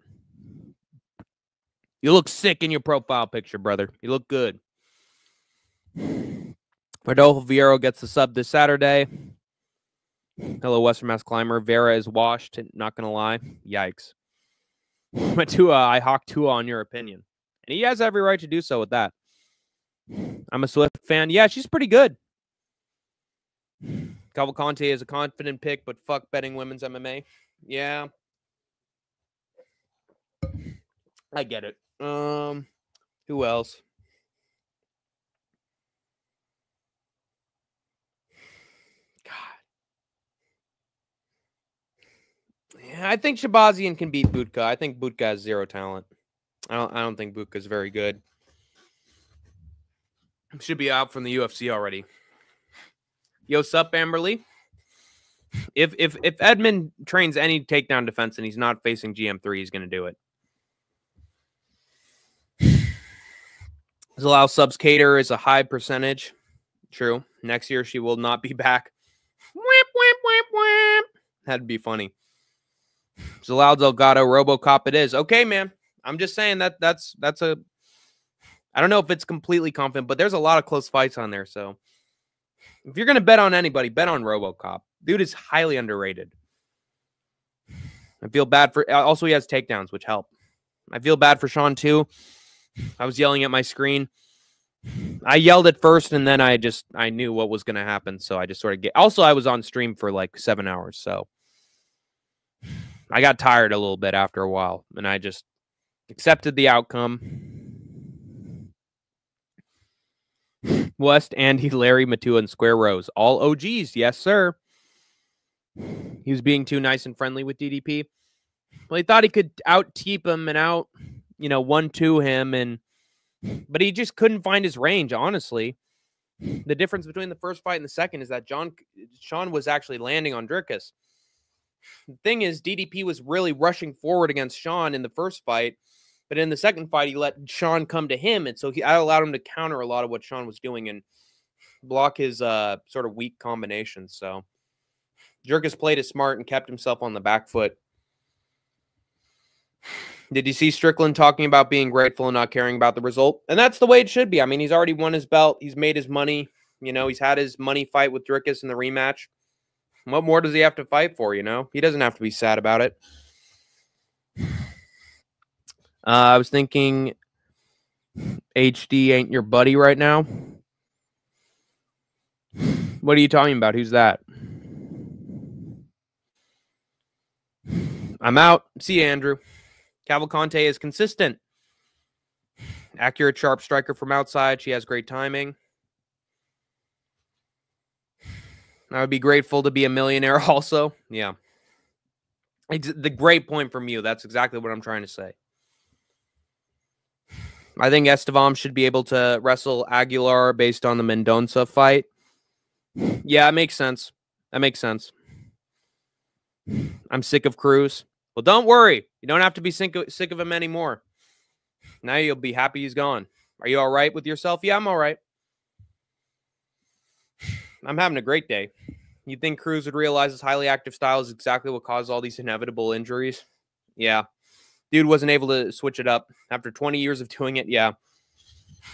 You look sick in your profile picture, brother. You look good. Rodolfo Vieira gets the sub this Saturday. Hello, Western Mass Climber. Vera is washed. Not going to lie. Yikes. But Tua, I hawk Tua on your opinion. And he has every right to do so with that. I'm a Swift fan. Yeah, she's pretty good. Cavalcante is a confident pick, but fuck betting women's MMA. Yeah. I get it. Who else? Yeah, I think Shabazian can beat Butka. I think Butka has zero talent. I don't think Butka's very good. Should be out from the UFC already. Yo, sup, Amberly? If Edmund trains any takedown defense and he's not facing GM3, he's going to do it. Zalal subs Cater is a high percentage. True. Next year she will not be back. That'd be funny. Zalal Delgado RoboCop it is. Okay, man. I'm just saying that's a I don't know if it's completely confident, but there's a lot of close fights on there, so if you're going to bet on anybody, bet on RoboCop. Dude is highly underrated. I feel bad for also he has takedowns which help. I feel bad for Sean too. I was yelling at my screen. I yelled at first and then I knew what was going to happen, so I just sort of also I was on stream for like 7 hours, so I got tired a little bit after a while and I just accepted the outcome. West, Andy, Larry, Matua, and Square Rose. All OGs. Yes, sir. He was being too nice and friendly with DDP. Well, he thought he could out-teep him and out, 1-2 him, but he just couldn't find his range, honestly. The difference between the first fight and the second is that Sean was actually landing on Dricus. The thing is, DDP was really rushing forward against Sean in the first fight, but in the second fight, he let Sean come to him, and so I allowed him to counter a lot of what Sean was doing and block his sort of weak combinations. So Dricus played it smart and kept himself on the back foot. Did you see Strickland talking about being grateful and not caring about the result? And that's the way it should be. I mean, he's already won his belt. He's made his money. He's had his money fight with Dricus in the rematch. What more does he have to fight for, He doesn't have to be sad about it. I was thinking HD ain't your buddy right now. What are you talking about? Who's that? I'm out. See you, Andrew. Cavalcante is consistent. Accurate, sharp striker from outside. She has great timing. I would be grateful to be a millionaire also. Yeah. The great point from you. That's exactly what I'm trying to say. I think Estevam should be able to wrestle Aguilar based on the Mendonça fight. Yeah, it makes sense. That makes sense. I'm sick of Cruz. Well, don't worry. You don't have to be sick of him anymore. Now you'll be happy he's gone. Are you all right with yourself? Yeah, I'm all right. I'm having a great day. You think Cruz would realize his highly active style is exactly what caused all these inevitable injuries? Yeah. Dude wasn't able to switch it up after 20 years of doing it. Yeah.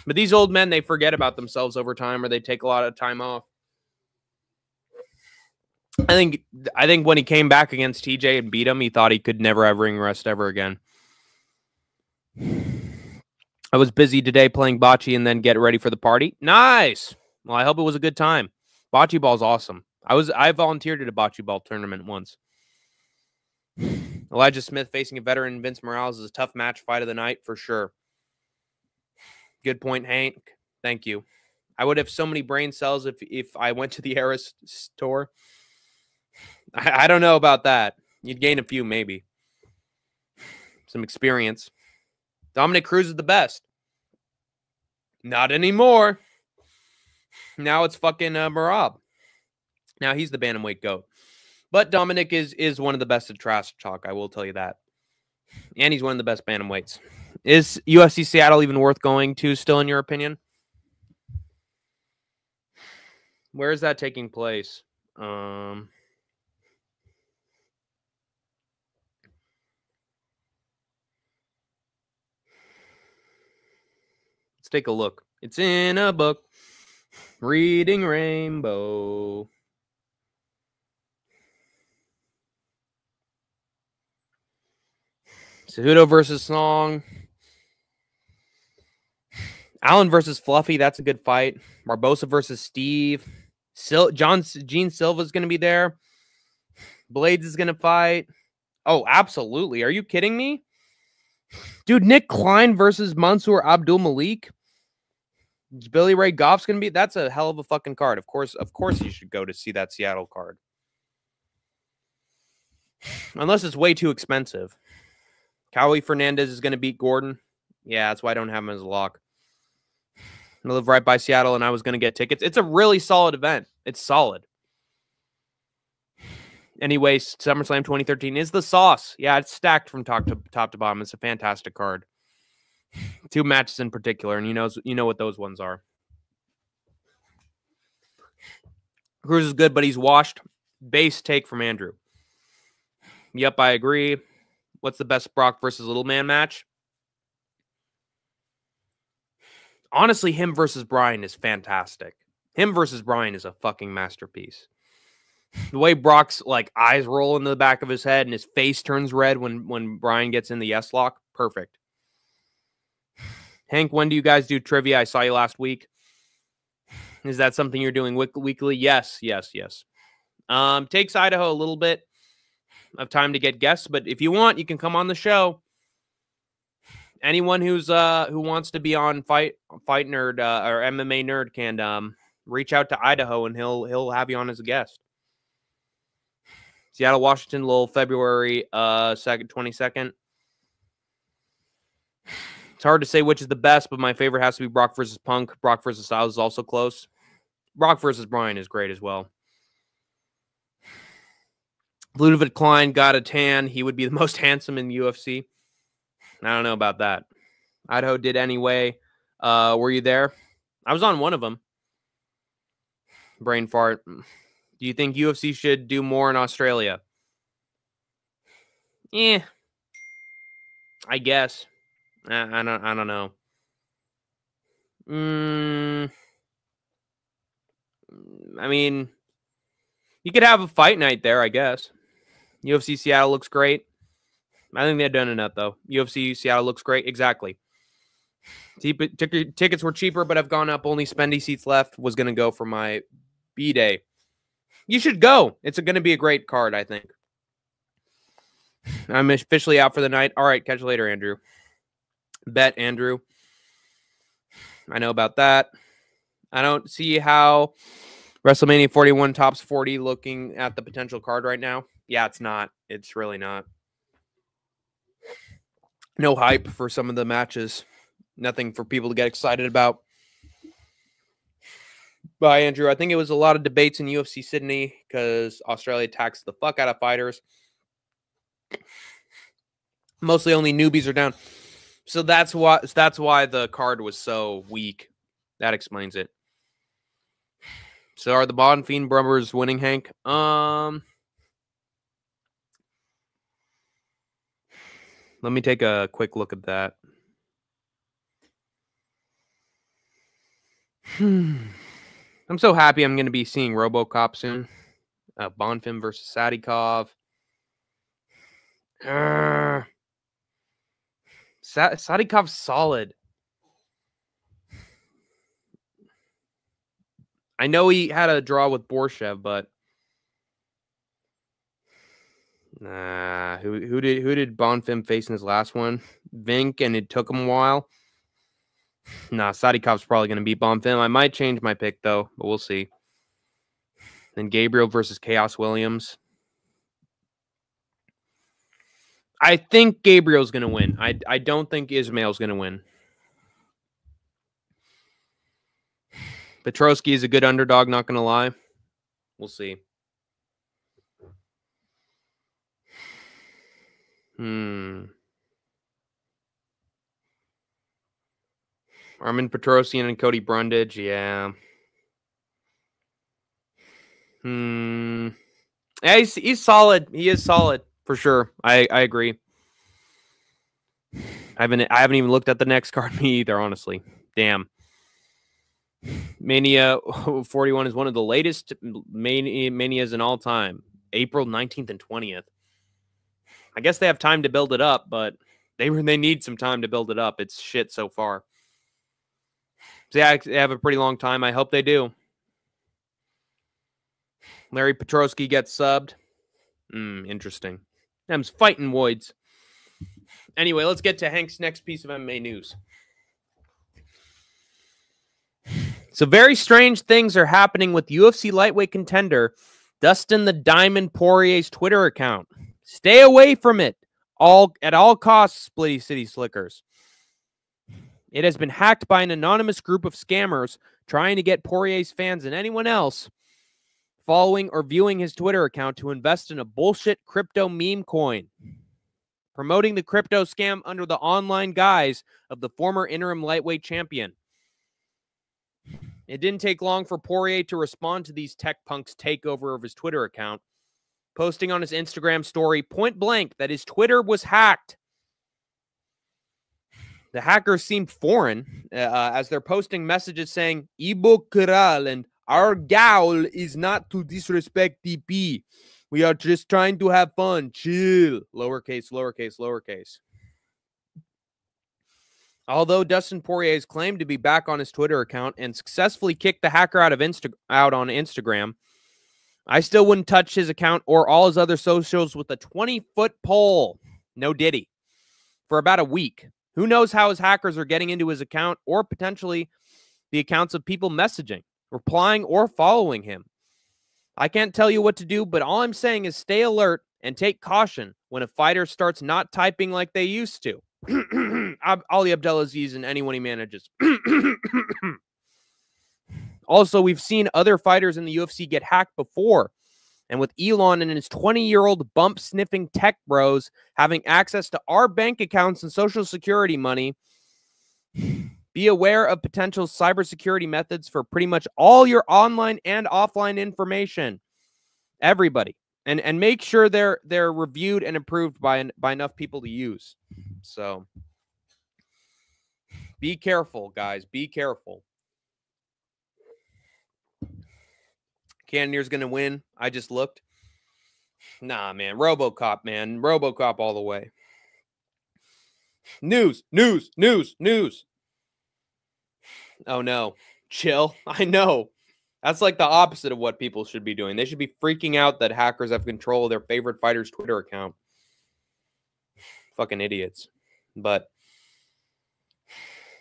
But these old men, they forget about themselves over time or they take a lot of time off. I think when he came back against TJ and beat him, he thought he could never have ring rust ever again. I was busy today playing bocce and then get ready for the party. Nice. Well, I hope it was a good time. Bocce ball's awesome. I volunteered at a bocce ball tournament once. Elijah Smith facing a veteran Vince Morales is a tough match, fight of the night for sure. Good point, Hank. Thank you. I would have so many brain cells if I went to the Eris store. I don't know about that. You'd gain a few, maybe. Some experience. Dominick Cruz is the best. Not anymore. Now it's fucking Marab. Now he's the bantamweight GOAT. But Dominick is one of the best at trash talk. I will tell you that. And he's one of the best bantamweights. Is UFC Seattle even worth going to still, in your opinion? Where is that taking place? Let's take a look. It's in a book. Reading Rainbow. Cejudo versus Song. Allen versus Fluffy. That's a good fight. Barbosa versus Steve. Gene Silva's going to be there. Blades is going to fight. Oh, absolutely. Are you kidding me? Dude, Nick Klein versus Mansour Abdul Malik. Billy Ray Goff's going to be. That's a hell of a fucking card. Of course, you should go to see that Seattle card. Unless it's way too expensive. Cowboy Fernandez is going to beat Gordon. Yeah, that's why I don't have him as a lock. I live right by Seattle, and I was going to get tickets. It's a really solid event. It's solid. Anyways, SummerSlam 2013 is the sauce. Yeah, it's stacked from top to bottom. It's a fantastic card. 2 matches in particular, and you know what those ones are. Cruz is good, but he's washed. Base take from Andrew. Yep, I agree. What's the best Brock versus Little Man match? Honestly, him versus Bryan is fantastic. Him versus Bryan is a fucking masterpiece. The way Brock's eyes roll into the back of his head and his face turns red when Bryan gets in the yes lock, perfect. Hank, when do you guys do trivia? I saw you last week. Is that something you're doing weekly? Yes. Takes Idaho a little bit of time to get guests, but if you want, you can come on the show. Anyone who wants to be on Fight Nerd or MMA Nerd can reach out to Idaho, and he'll have you on as a guest. Seattle, Washington, Lowell, February 22nd. It's hard to say which is the best, but my favorite has to be Brock versus Punk. Brock versus Styles is also close. Brock versus Bryan is great as well. Ludovic Klein got a tan. He would be the most handsome in the UFC. I don't know about that. Idaho did anyway. Were you there? I was on one of them. Brain fart. Do you think UFC should do more in Australia? I guess. I don't know. I mean, you could have a fight night there, I guess. UFC Seattle looks great. I think they've done enough, though. UFC Seattle looks great. Exactly. Tickets were cheaper, but I've gone up. Only spendy seats left. Was going to go for my B-Day. You should go. It's going to be a great card, I think. I'm officially out for the night. All right, catch you later, Andrew. Bet, Andrew. I know about that. I don't see how WrestleMania 41 tops 40 looking at the potential card right now. Yeah, it's not. It's really not. No hype for some of the matches. Nothing for people to get excited about. Bye, Andrew. I think it was a lot of debates in UFC Sydney because Australia taxed the fuck out of fighters. Mostly only newbies are down. So that's why the card was so weak. That explains it. So are the Bonfim brothers winning, Hank? Let me take a quick look at that. I'm so happy I'm going to be seeing RoboCop soon. Bonfim versus Sadikov. Sadikov's solid. I know he had a draw with Borshev, but who did Bonfim face in his last one? Vink, and it took him a while. Sadikov's probably going to beat Bonfim. I might change my pick, though, but we'll see. Then Gabriel versus Chaos Williams. I think Gabriel's going to win. I don't think Ismail's going to win. Petrosky is a good underdog, not going to lie. We'll see. Armin Petrosian and Cody Brundage, yeah. Yeah, he's solid. He is solid for sure. I agree. I haven't even looked at the next card me either, honestly. Damn. Mania 41 is one of the latest manias in all time. April 19th and 20th. I guess they have time to build it up, but they need some time to build it up. It's shit so far. So yeah, they have a pretty long time. I hope they do. Larry Petrosky gets subbed. Interesting. Them's fighting Woids. Anyway, let's get to Hank's next piece of MMA news. So very strange things are happening with UFC lightweight contender Dustin the Diamond Poirier's Twitter account. Stay away from it at all costs, Splitty City Slickers. It has been hacked by an anonymous group of scammers trying to get Poirier's fans and anyone else following or viewing his Twitter account to invest in a bullshit crypto meme coin, promoting the crypto scam under the online guise of the former interim lightweight champion. It didn't take long for Poirier to respond to these tech punks' takeover of his Twitter account, posting on his Instagram story point blank that his Twitter was hacked. The hackers seemed foreign as they're posting messages saying, Ibo Kral and our goal is not to disrespect DP. We are just trying to have fun. Chill. Lowercase, lowercase, lowercase. Although Dustin Poirier has claimed to be back on his Twitter account and successfully kicked the hacker out on Instagram, I still wouldn't touch his account or all his other socials with a 20-foot pole. No diddy. For about a week. Who knows how his hackers are getting into his account or potentially the accounts of people messaging, replying, or following him. I can't tell you what to do, but all I'm saying is stay alert and take caution when a fighter starts not typing like they used to. Ali Abdelaziz and anyone he manages. Also, we've seen other fighters in the UFC get hacked before. And with Elon and his 20-year-old bump-sniffing tech bros having access to our bank accounts and social security money, be aware of potential cybersecurity methods for pretty much all your online and offline information. Everybody. And make sure they're reviewed and approved by enough people to use. So be careful, guys. Be careful. Cannonier's going to win. I just looked. Nah, man. RoboCop, man. RoboCop all the way. News. Oh, no. Chill. I know. That's like the opposite of what people should be doing. They should be freaking out that hackers have control of their favorite fighter's Twitter account. Fucking idiots. But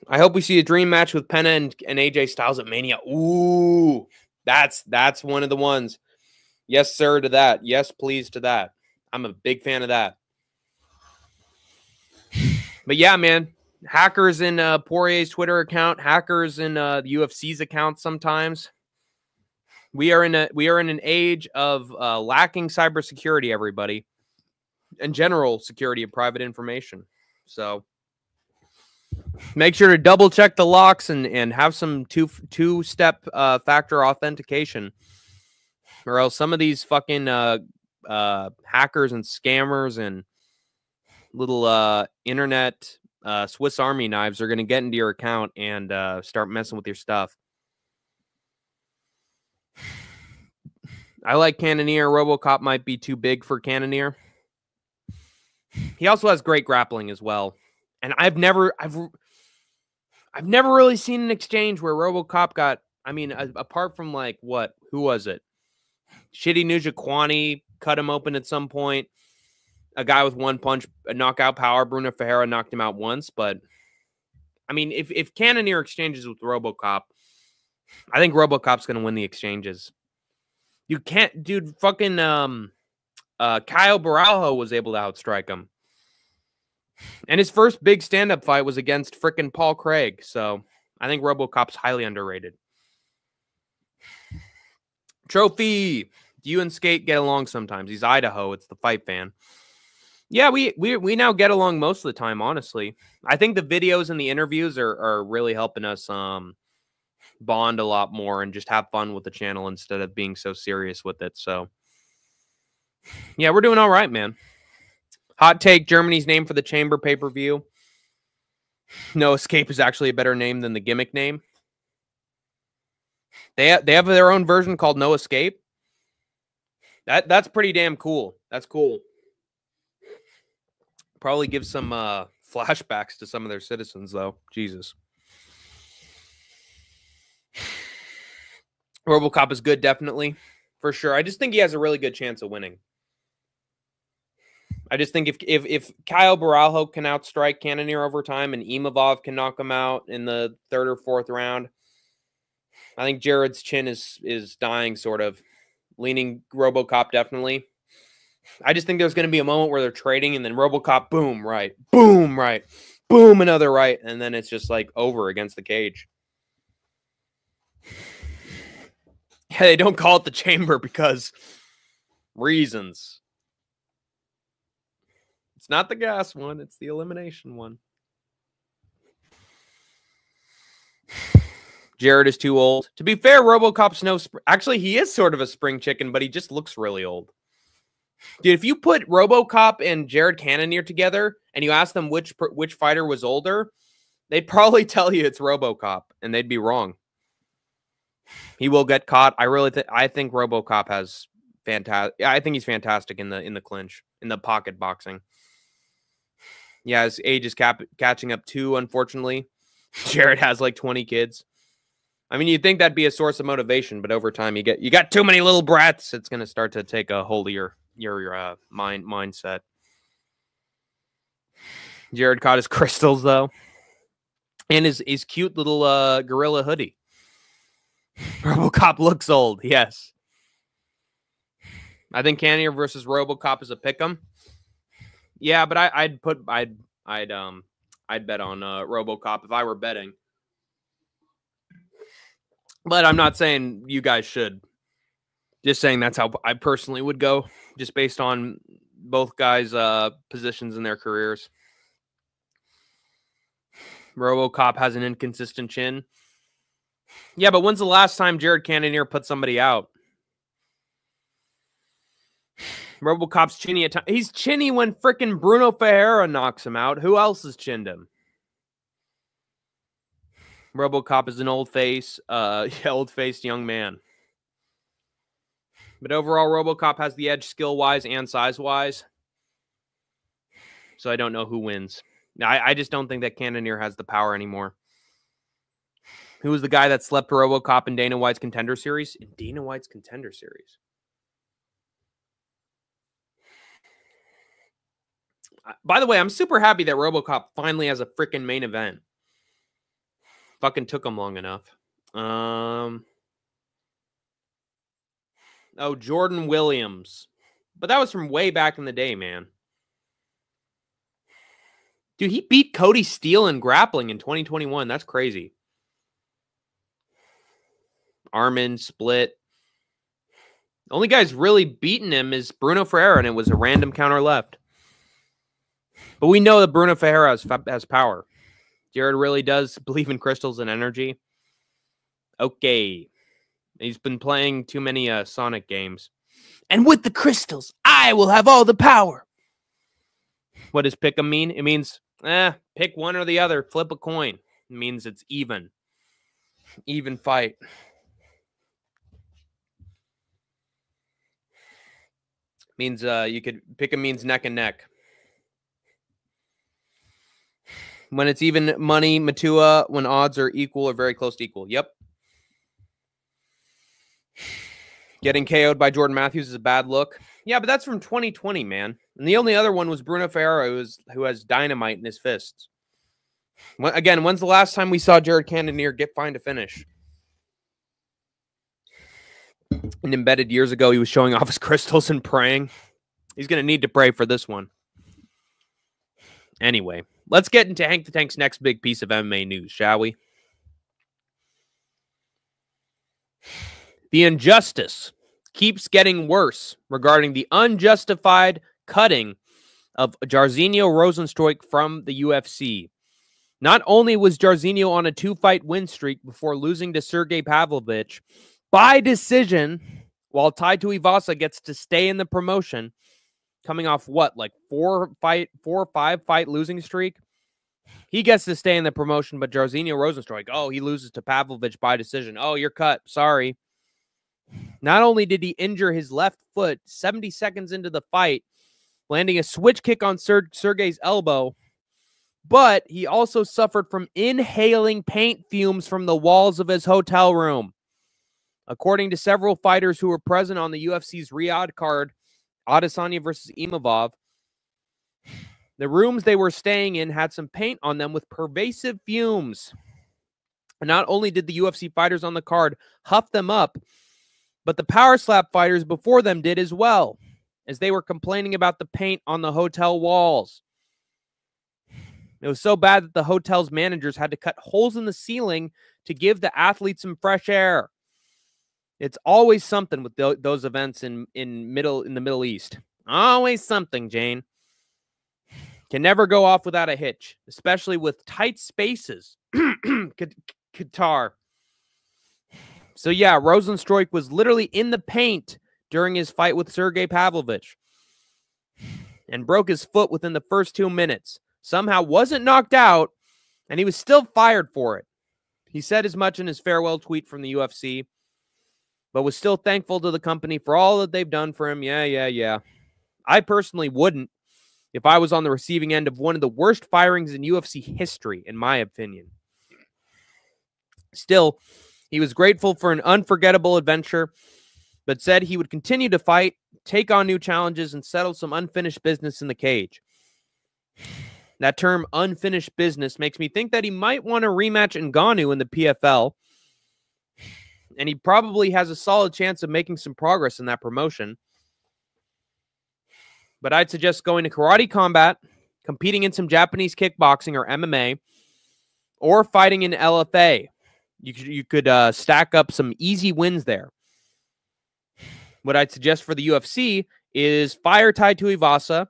I hope we see a dream match with Pena and AJ Styles at Mania. Ooh. That's one of the ones. Yes, sir, to that. Yes, please, to that. I'm a big fan of that. But yeah, man. Hackers in Poirier's Twitter account. Hackers in the UFC's account sometimes. We are in an age of lacking cybersecurity, everybody. And general security of private information. So make sure to double check the locks and have some two-step factor authentication, or else some of these fucking hackers and scammers and little internet Swiss Army knives are going to get into your account and start messing with your stuff. I like Cannonier. RoboCop might be too big for Cannonier. He also has great grappling as well. And I've never really seen an exchange where RoboCop got, I mean, apart from like what? Who was it? Shitty Nujaqwani cut him open at some point. A guy with one punch, a knockout power. Bruno Ferreira knocked him out once. But, I mean, if Cannonier exchanges with RoboCop, I think RoboCop's going to win the exchanges. You can't, dude, fucking Kyle Baralho was able to outstrike him. And his first big stand-up fight was against frickin' Paul Craig. So I think RoboCop's highly underrated. Trophy. You and Skate get along sometimes. He's Idaho. It's the fight fan. Yeah, we now get along most of the time, honestly. I think the videos and the interviews are really helping us bond a lot more and just have fun with the channel instead of being so serious with it. So yeah, we're doing all right, man. Hot take: Germany's name for the Chamber pay-per-view. No Escape is actually a better name than the gimmick name. They have their own version called No Escape. That's pretty damn cool. That's cool. Probably give some flashbacks to some of their citizens, though. Jesus. RoboCop is good, definitely. For sure. I just think he has a really good chance of winning. I just think if Kyle Baralho can outstrike Cannonier over time and Imavov can knock him out in the 3rd or 4th round, I think Jared's chin is dying, sort of. Leaning RoboCop, definitely. I just think there's going to be a moment where they're trading and then RoboCop, boom, right. Boom, right. Boom, another right. And then it's just like over against the cage. Yeah, they don't call it the Chamber because reasons. It's not the gas one. It's the elimination one. Jared is too old. To be fair, RoboCop's no... Actually, he is sort of a spring chicken, but he just looks really old. Dude, if you put RoboCop and Jared Cannonier together and you ask them which fighter was older, they'd probably tell you it's RoboCop, and they'd be wrong. He will get caught. I think RoboCop has fantastic. I think he's fantastic in the clinch, in the pocket boxing. Yeah, his age is catching up too, unfortunately. Jared has like 20 kids. I mean, you'd think that'd be a source of motivation, but over time, you got too many little brats. It's going to start to take a hold of your mindset. Jared caught his crystals though, and his cute little gorilla hoodie. RoboCop looks old. Yes, I think Cannonier versus RoboCop is a pick'em. Yeah, but I'd bet on RoboCop if I were betting. But I'm not saying you guys should. Just saying that's how I personally would go, just based on both guys' positions in their careers. RoboCop has an inconsistent chin. Yeah, but when's the last time Jared Cannonier put somebody out? RoboCop's chinny at times. He's chinny when frickin' Bruno Ferreira knocks him out. Who else has chinned him? RoboCop is an old-faced young man. But overall, RoboCop has the edge skill-wise and size-wise. So I don't know who wins. I just don't think that Cannonier has the power anymore. Who was the guy that slept RoboCop in Dana White's Contender Series? In Dana White's Contender Series. By the way, I'm super happy that RoboCop finally has a freaking main event. Fucking took him long enough. Oh, Jordan Williams. But that was from way back in the day, man. Dude, he beat Cody Steele in grappling in 2021. That's crazy. Armin, Split. The only guy's really beaten him is Bruno Ferreira, and it was a random counter left. But we know that Bruno Ferreira has power. Jared really does believe in crystals and energy. Okay. He's been playing too many Sonic games. And with the crystals, I will have all the power. What does pick 'em mean? It means, pick one or the other. Flip a coin. It means it's even. Even fight. Means you could pick 'em means neck and neck. When it's even money, Matua, when odds are equal or very close to equal. Yep. Getting KO'd by Jordan Matthews is a bad look. Yeah, but that's from 2020, man. And the only other one was Bruno Ferreira, who has dynamite in his fists. Again, when's the last time we saw Jared Cannonier find a finish? And Embedded years ago, he was showing off his crystals and praying. He's going to need to pray for this one. Anyway, let's get into Hank the Tank's next big piece of MMA news, shall we? The injustice keeps getting worse regarding the unjustified cutting of Jairzinho Rozenstruik from the UFC. Not only was Jairzinho on a 2-fight win streak before losing to Sergey Pavlovich by decision, while Tai Tuivasa gets to stay in the promotion, coming off what, like 4 or 5 fight losing streak? He gets to stay in the promotion, but Jairzinho Rozenstruik, oh, he loses to Pavlovich by decision. Oh, you're cut. Sorry. Not only did he injure his left foot 70 seconds into the fight, landing a switch kick on Sergey's elbow, but he also suffered from inhaling paint fumes from the walls of his hotel room. According to several fighters who were present on the UFC's Riyadh card, Adesanya versus Imavov, the rooms they were staying in had some paint on them with pervasive fumes. And not only did the UFC fighters on the card huff them up, but the power slap fighters before them did as well, as they were complaining about the paint on the hotel walls. It was so bad that the hotel's managers had to cut holes in the ceiling to give the athletes some fresh air. It's always something with those events in the Middle East. Always something, Jane. Can never go off without a hitch, especially with tight spaces. Qatar. So yeah, Rozenstruik was literally in the paint during his fight with Sergey Pavlovich and broke his foot within the first 2 minutes. Somehow wasn't knocked out, and he was still fired for it. He said as much in his farewell tweet from the UFC, but was still thankful to the company for all that they've done for him. Yeah. I personally wouldn't if I was on the receiving end of one of the worst firings in UFC history, in my opinion. Still, he was grateful for an unforgettable adventure, but said he would continue to fight, take on new challenges, and settle some unfinished business in the cage. That term, unfinished business, makes me think that he might want to rematch Ngannou in the PFL, and he probably has a solid chance of making some progress in that promotion. But I'd suggest going to Karate Combat, competing in some Japanese kickboxing or MMA, or fighting in LFA. You could stack up some easy wins there. What I'd suggest for the UFC is fire Tai Tuivasa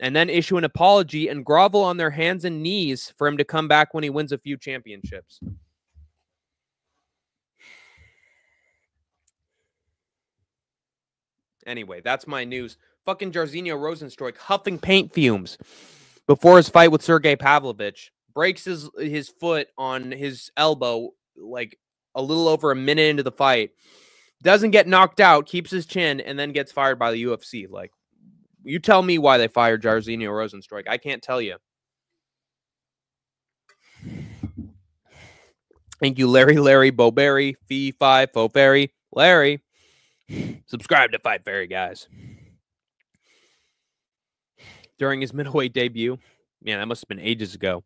and then issue an apology and grovel on their hands and knees for him to come back when he wins a few championships. Anyway, that's my news. Fucking Jairzinho Rozenstruik huffing paint fumes before his fight with Sergey Pavlovich. Breaks his foot on his elbow like a little over a minute into the fight. Doesn't get knocked out, keeps his chin, and then gets fired by the UFC. Like, you tell me why they fired Jairzinho Rozenstruik. I can't tell you. Thank you, Larry, Boberry, Fee-Fi, Fo-Ferry. Larry, subscribe to Fight Fairy, guys. During his middleweight debut. Man, that must have been ages ago.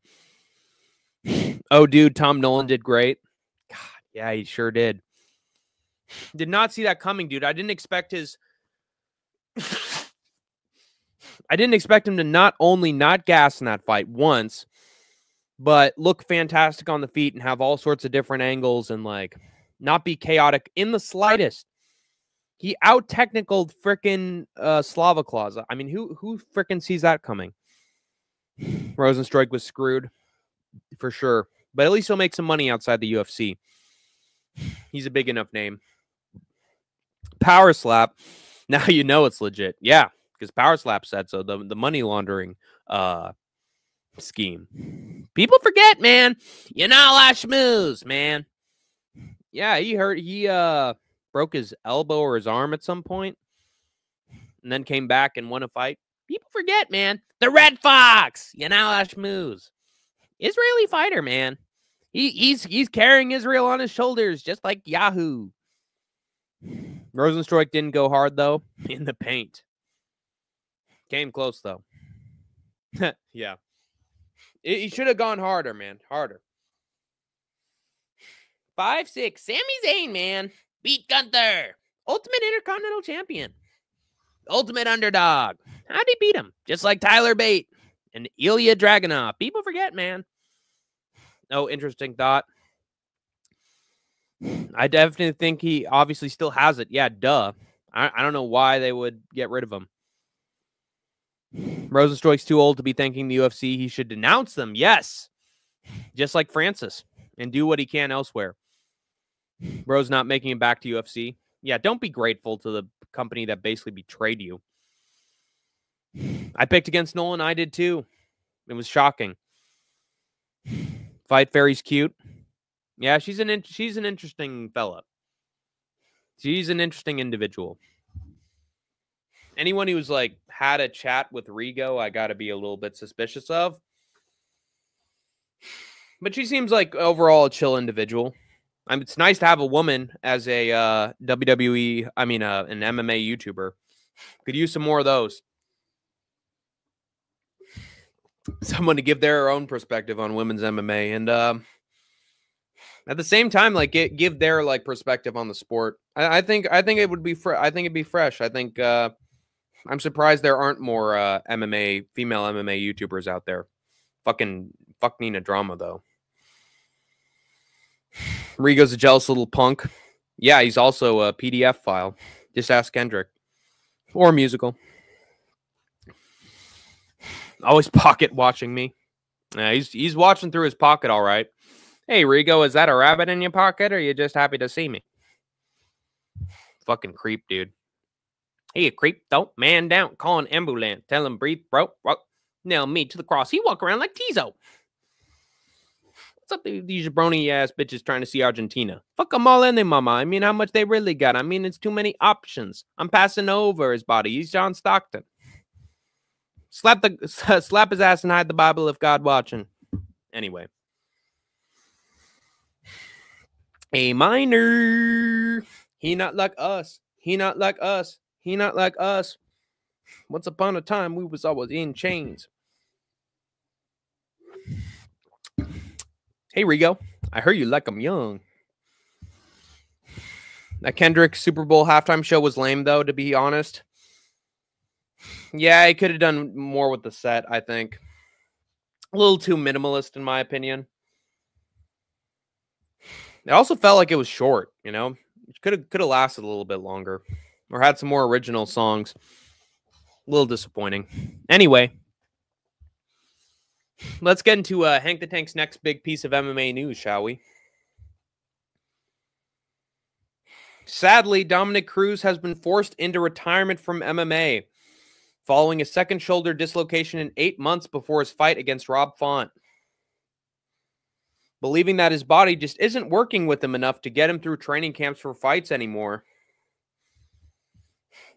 Oh, dude, Tom Nolan did great. God, yeah, he sure did. Did not see that coming, dude. I didn't expect him to not only not gas in that fight once, but look fantastic on the feet and have all sorts of different angles and like not be chaotic in the slightest. He out-technicaled frickin' Slava Claus. I mean, who frickin' sees that coming? Rozenstruik was screwed for sure, but at least he'll make some money outside the UFC. He's a big enough name. Power Slap. Now you know it's legit. Yeah, because Power Slap said so. The money laundering scheme. People forget, man. You know, lash moves, man. Yeah, he broke his elbow or his arm at some point, and then came back and won a fight. People forget, man. The Red Fox. You know, lash moves. Israeli fighter, man. He's carrying Israel on his shoulders, just like Yahoo. Rozenstruik didn't go hard, though, in the paint. Came close, though. Yeah. He should have gone harder, man. Harder. 5'6". Sami Zayn, man. Beat Gunther. Ultimate Intercontinental Champion. Ultimate underdog. How'd he beat him? Just like Tyler Bate and Ilya Dragunov. People forget, man. Oh, interesting thought. I definitely think he obviously still has it. Yeah, duh. I don't know why they would get rid of him. Rosenstruik's too old to be thanking the UFC. He should denounce them. Yes. Just like Francis. And do what he can elsewhere. Rose not making it back to UFC. Yeah, don't be grateful to the company that basically betrayed you. I picked against Nolan. I did too. It was shocking. Fight Fairy's cute. Yeah, she's an interesting fella. She's an interesting individual. Anyone who's like had a chat with Rigo, I got to be a little bit suspicious of. But she seems like overall a chill individual. I mean, it's nice to have a woman as a WWE, an MMA YouTuber. Could use some more of those. Someone to give their own perspective on women's MMA, and at the same time, like give their like perspective on the sport. I think it would be I think it'd be fresh. I think I'm surprised there aren't more female MMA YouTubers out there. Fuck Nina Drama though. Rigo's a jealous little punk. Yeah, he's also a PDF file. Just ask Kendrick. Or musical. Always pocket watching me. He's watching through his pocket all right. Hey, Rigo, is that a rabbit in your pocket, or are you just happy to see me? Fucking creep, dude. Hey, you creep, though. Man down. Call an ambulance. Tell him breathe, bro. Nail me to the cross. He walk around like Tizo. What's up, these jabroni-ass bitches trying to see Argentina? Fuck them all in there, mama. I mean, how much they really got? I mean, it's too many options. I'm passing over his body. He's John Stockton. Slap his ass and hide the Bible if God watching. Anyway. A minor. He not like us. He not like us. He not like us. Once upon a time, we was always in chains. Hey, Rigo. I heard you like them young. That Kendrick Super Bowl halftime show was lame, though, to be honest. Yeah, he could have done more with the set, I think. A little too minimalist, in my opinion. It also felt like it was short, you know? It could have lasted a little bit longer. Or had some more original songs. A little disappointing. Anyway. Let's get into Hank the Tank's next big piece of MMA news, shall we? Sadly, Dominick Cruz has been forced into retirement from MMA following a second shoulder dislocation in 8 months before his fight against Rob Font. Believing that his body just isn't working with him enough to get him through training camps for fights anymore.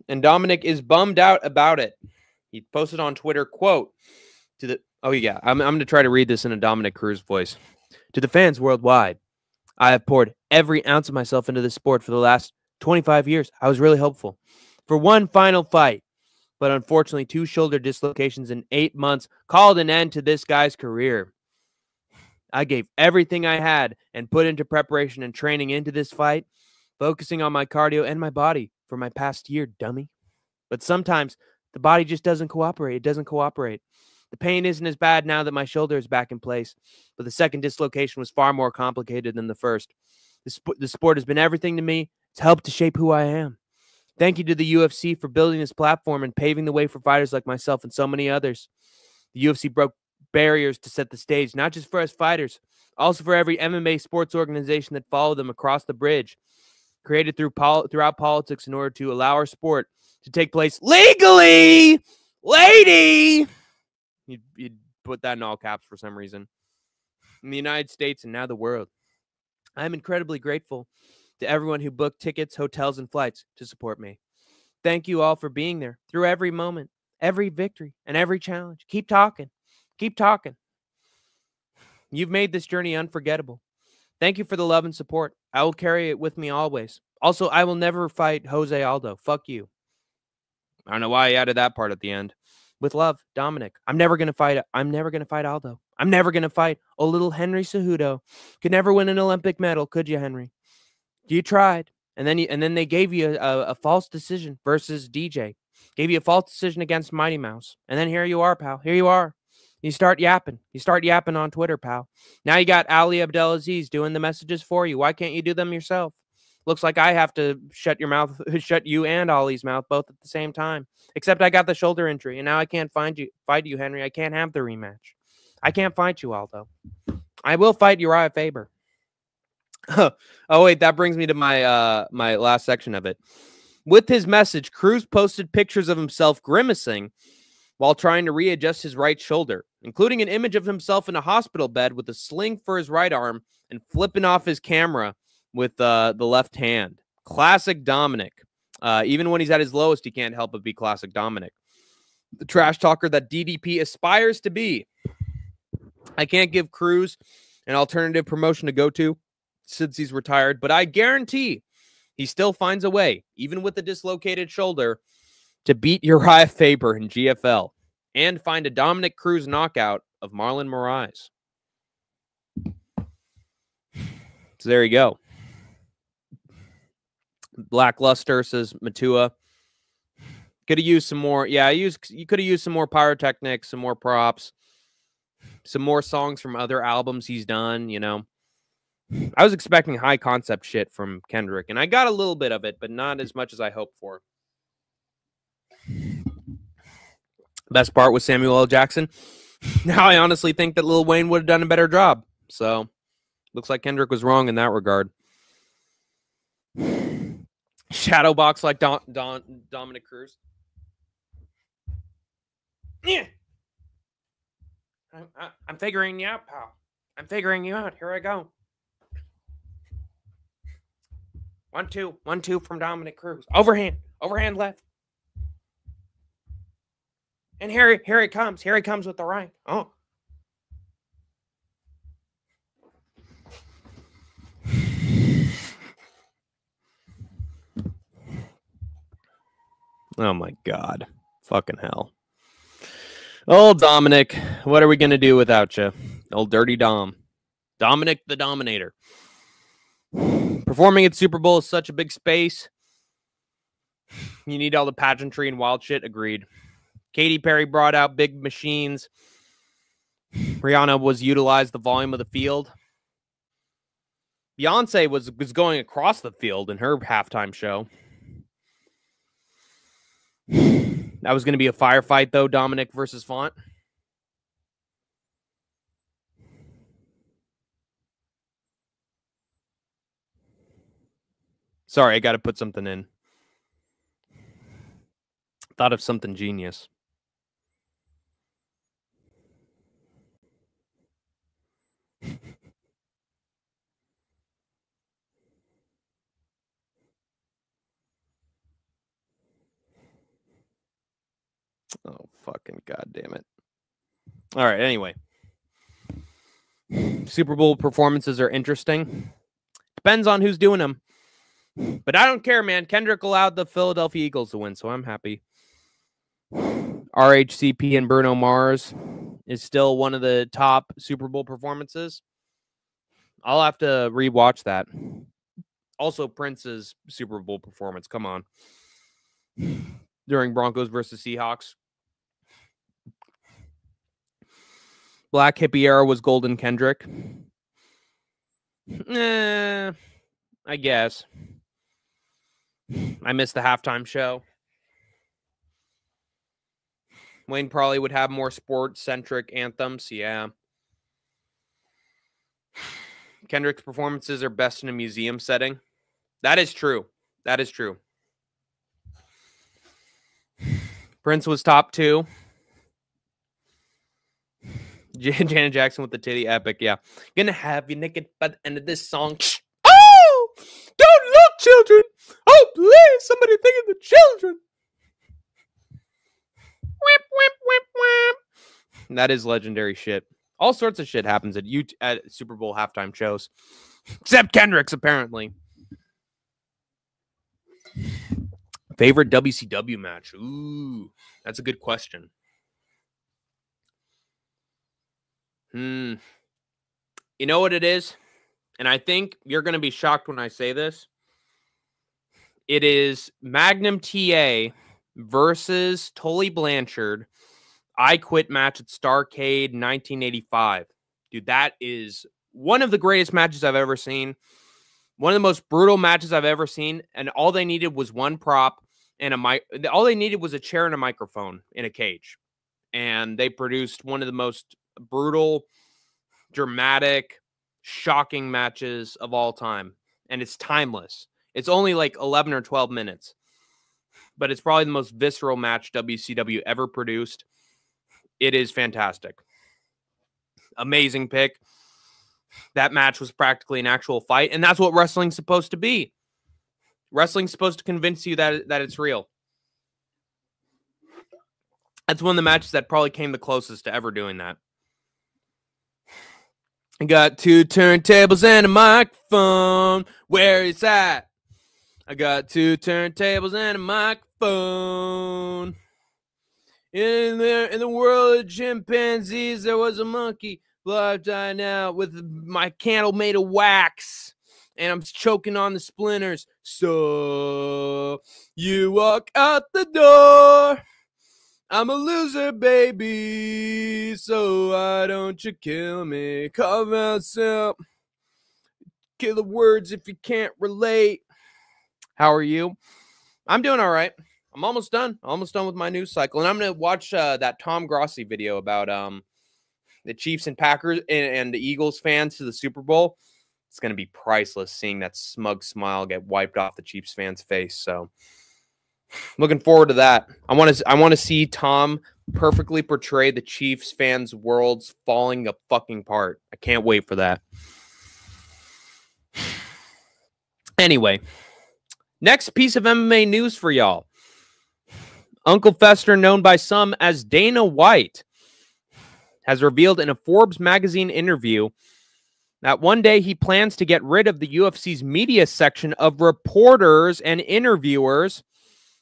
And Dominick is bummed out about it. He posted on Twitter, quote, I'm going to try to read this in a Dominick Cruz voice. To the fans worldwide, I have poured every ounce of myself into this sport for the last 25 years. I was really hopeful for one final fight, but unfortunately 2 shoulder dislocations in 8 months called an end to this guy's career. I gave everything I had and put into preparation and training into this fight, focusing on my cardio and my body for my past year, dummy. But sometimes the body just doesn't cooperate. It doesn't cooperate. The pain isn't as bad now that my shoulder is back in place, but the second dislocation was far more complicated than the first. The sport has been everything to me. It's helped to shape who I am. Thank you to the UFC for building this platform and paving the way for fighters like myself and so many others. The UFC broke barriers to set the stage, not just for us fighters, also for every MMA sports organization that followed them across the bridge, created throughout politics in order to allow our sport to take place legally. Lady! You'd put that in all caps for some reason. In the United States and now the world. I'm incredibly grateful to everyone who booked tickets, hotels, and flights to support me. Thank you all for being there through every moment, every victory, and every challenge. Keep talking. Keep talking. You've made this journey unforgettable. Thank you for the love and support. I will carry it with me always. Also, I will never fight Jose Aldo. Fuck you. I don't know why I added that part at the end. With love, Dominick. I'm never gonna fight Aldo. I'm never gonna fight a little Henry Cejudo. Could never win an Olympic medal, could you, Henry? You tried, and then they gave you a false decision versus DJ. Gave you a false decision against Mighty Mouse, and then here you are, pal. Here you are. You start yapping. You start yapping on Twitter, pal. Now you got Ali Abdelaziz doing the messages for you. Why can't you do them yourself? Looks like I have to shut you and Ollie's mouth both at the same time. Except I got the shoulder injury, and now I can't fight you, Henry. I can't have the rematch. I can't fight you, Aldo. I will fight Uriah Faber. Oh, wait, that brings me to my my last section of it. With his message, Cruz posted pictures of himself grimacing while trying to readjust his right shoulder, including an image of himself in a hospital bed with a sling for his right arm and flipping off his camera with the left hand. Classic Dominick. Even when he's at his lowest, he can't help but be classic Dominick. The trash talker that DDP aspires to be. I can't give Cruz an alternative promotion to go to since he's retired, but I guarantee he still finds a way, even with the dislocated shoulder, to beat Uriah Faber in GFL and find a Dominick Cruz knockout of Marlon Moraes. So there you go. Lackluster, says Matua. Could have used some more. Yeah, you could have used some more pyrotechnics, some more props, some more songs from other albums he's done, you know. I was expecting high concept shit from Kendrick, and I got a little bit of it, but not as much as I hoped for. Best part was Samuel L. Jackson. Now I honestly think that Lil Wayne would have done a better job. So, looks like Kendrick was wrong in that regard. Shadowbox like Dominick Cruz. Yeah. I'm figuring you out, pal. I'm figuring you out. Here I go. 1-2. 1-2 from Dominick Cruz. Overhand left. And here he comes. Here he comes with the right. Oh. Oh my God. Fucking hell. Old Dominick, what are we going to do without you? Old Dirty Dom. Dominick the Dominator. Performing at Super Bowl is such a big space. You need all the pageantry and wild shit. Agreed. Katy Perry brought out big machines. Rihanna was utilized the volume of the field. Beyonce was going across the field in her halftime show. That was going to be a firefight, though, Dominick versus Font. Sorry, I got to put something in. Thought of something genius. Oh, fucking goddamn it. All right, anyway. Super Bowl performances are interesting. Depends on who's doing them. But I don't care, man. Kendrick allowed the Philadelphia Eagles to win, so I'm happy. RHCP and Bruno Mars is still one of the top Super Bowl performances. I'll have to rewatch that. Also, Prince's Super Bowl performance. Come on. During Broncos versus Seahawks. Black Hippie Era was Golden Kendrick. I guess. I missed the halftime show. Wayne probably would have more sport-centric anthems. Yeah. Kendrick's performances are best in a museum setting. That is true. That is true. Prince was top 2. Janet Jackson with the titty epic. Yeah. Gonna have you naked by the end of this song. Oh! Don't look, children! Oh, please! Somebody think of the children! Whip, whip, whip, whip. That is legendary shit. All sorts of shit happens at Super Bowl halftime shows. Except Kendrick's, apparently. Favorite WCW match? Ooh, that's a good question. You know what it is? And I think you're going to be shocked when I say this. It is Magnum TA versus Tully Blanchard. I Quit match at Starrcade 1985. Dude, that is one of the greatest matches I've ever seen. One of the most brutal matches I've ever seen, and all they needed was one prop and a mic. All they needed was a chair and a microphone in a cage. And they produced one of the most brutal, dramatic, shocking matches of all time. And it's timeless. It's only like 11 or 12 minutes. But it's probably the most visceral match WCW ever produced. It is fantastic. Amazing pick. That match was practically an actual fight, and that's what wrestling's supposed to be. Wrestling's supposed to convince you that it's real. That's one of the matches that probably came the closest to ever doing that. I got 2 turntables and a microphone. Where is that? I got 2 turntables and a microphone. In the world of chimpanzees, there was a monkey. I've died now with my candle made of wax, and I'm choking on the splinters. So you walk out the door. I'm a loser, baby. So why don't you kill me? Call myself. Kill the words if you can't relate. How are you? I'm doing all right. I'm almost done. Almost done with my news cycle, and I'm gonna watch that Tom Grossi video about the Chiefs and Packers and the Eagles fans to the Super Bowl. It's going to be priceless seeing that smug smile get wiped off the Chiefs fans' face. So looking forward to that. I want to see Tom perfectly portray the Chiefs fans' worlds falling a fucking apart. I can't wait for that. Anyway, next piece of MMA news for y'all. Uncle Fester, known by some as Dana White, has revealed in a Forbes magazine interview that one day he plans to get rid of the UFC's media section of reporters and interviewers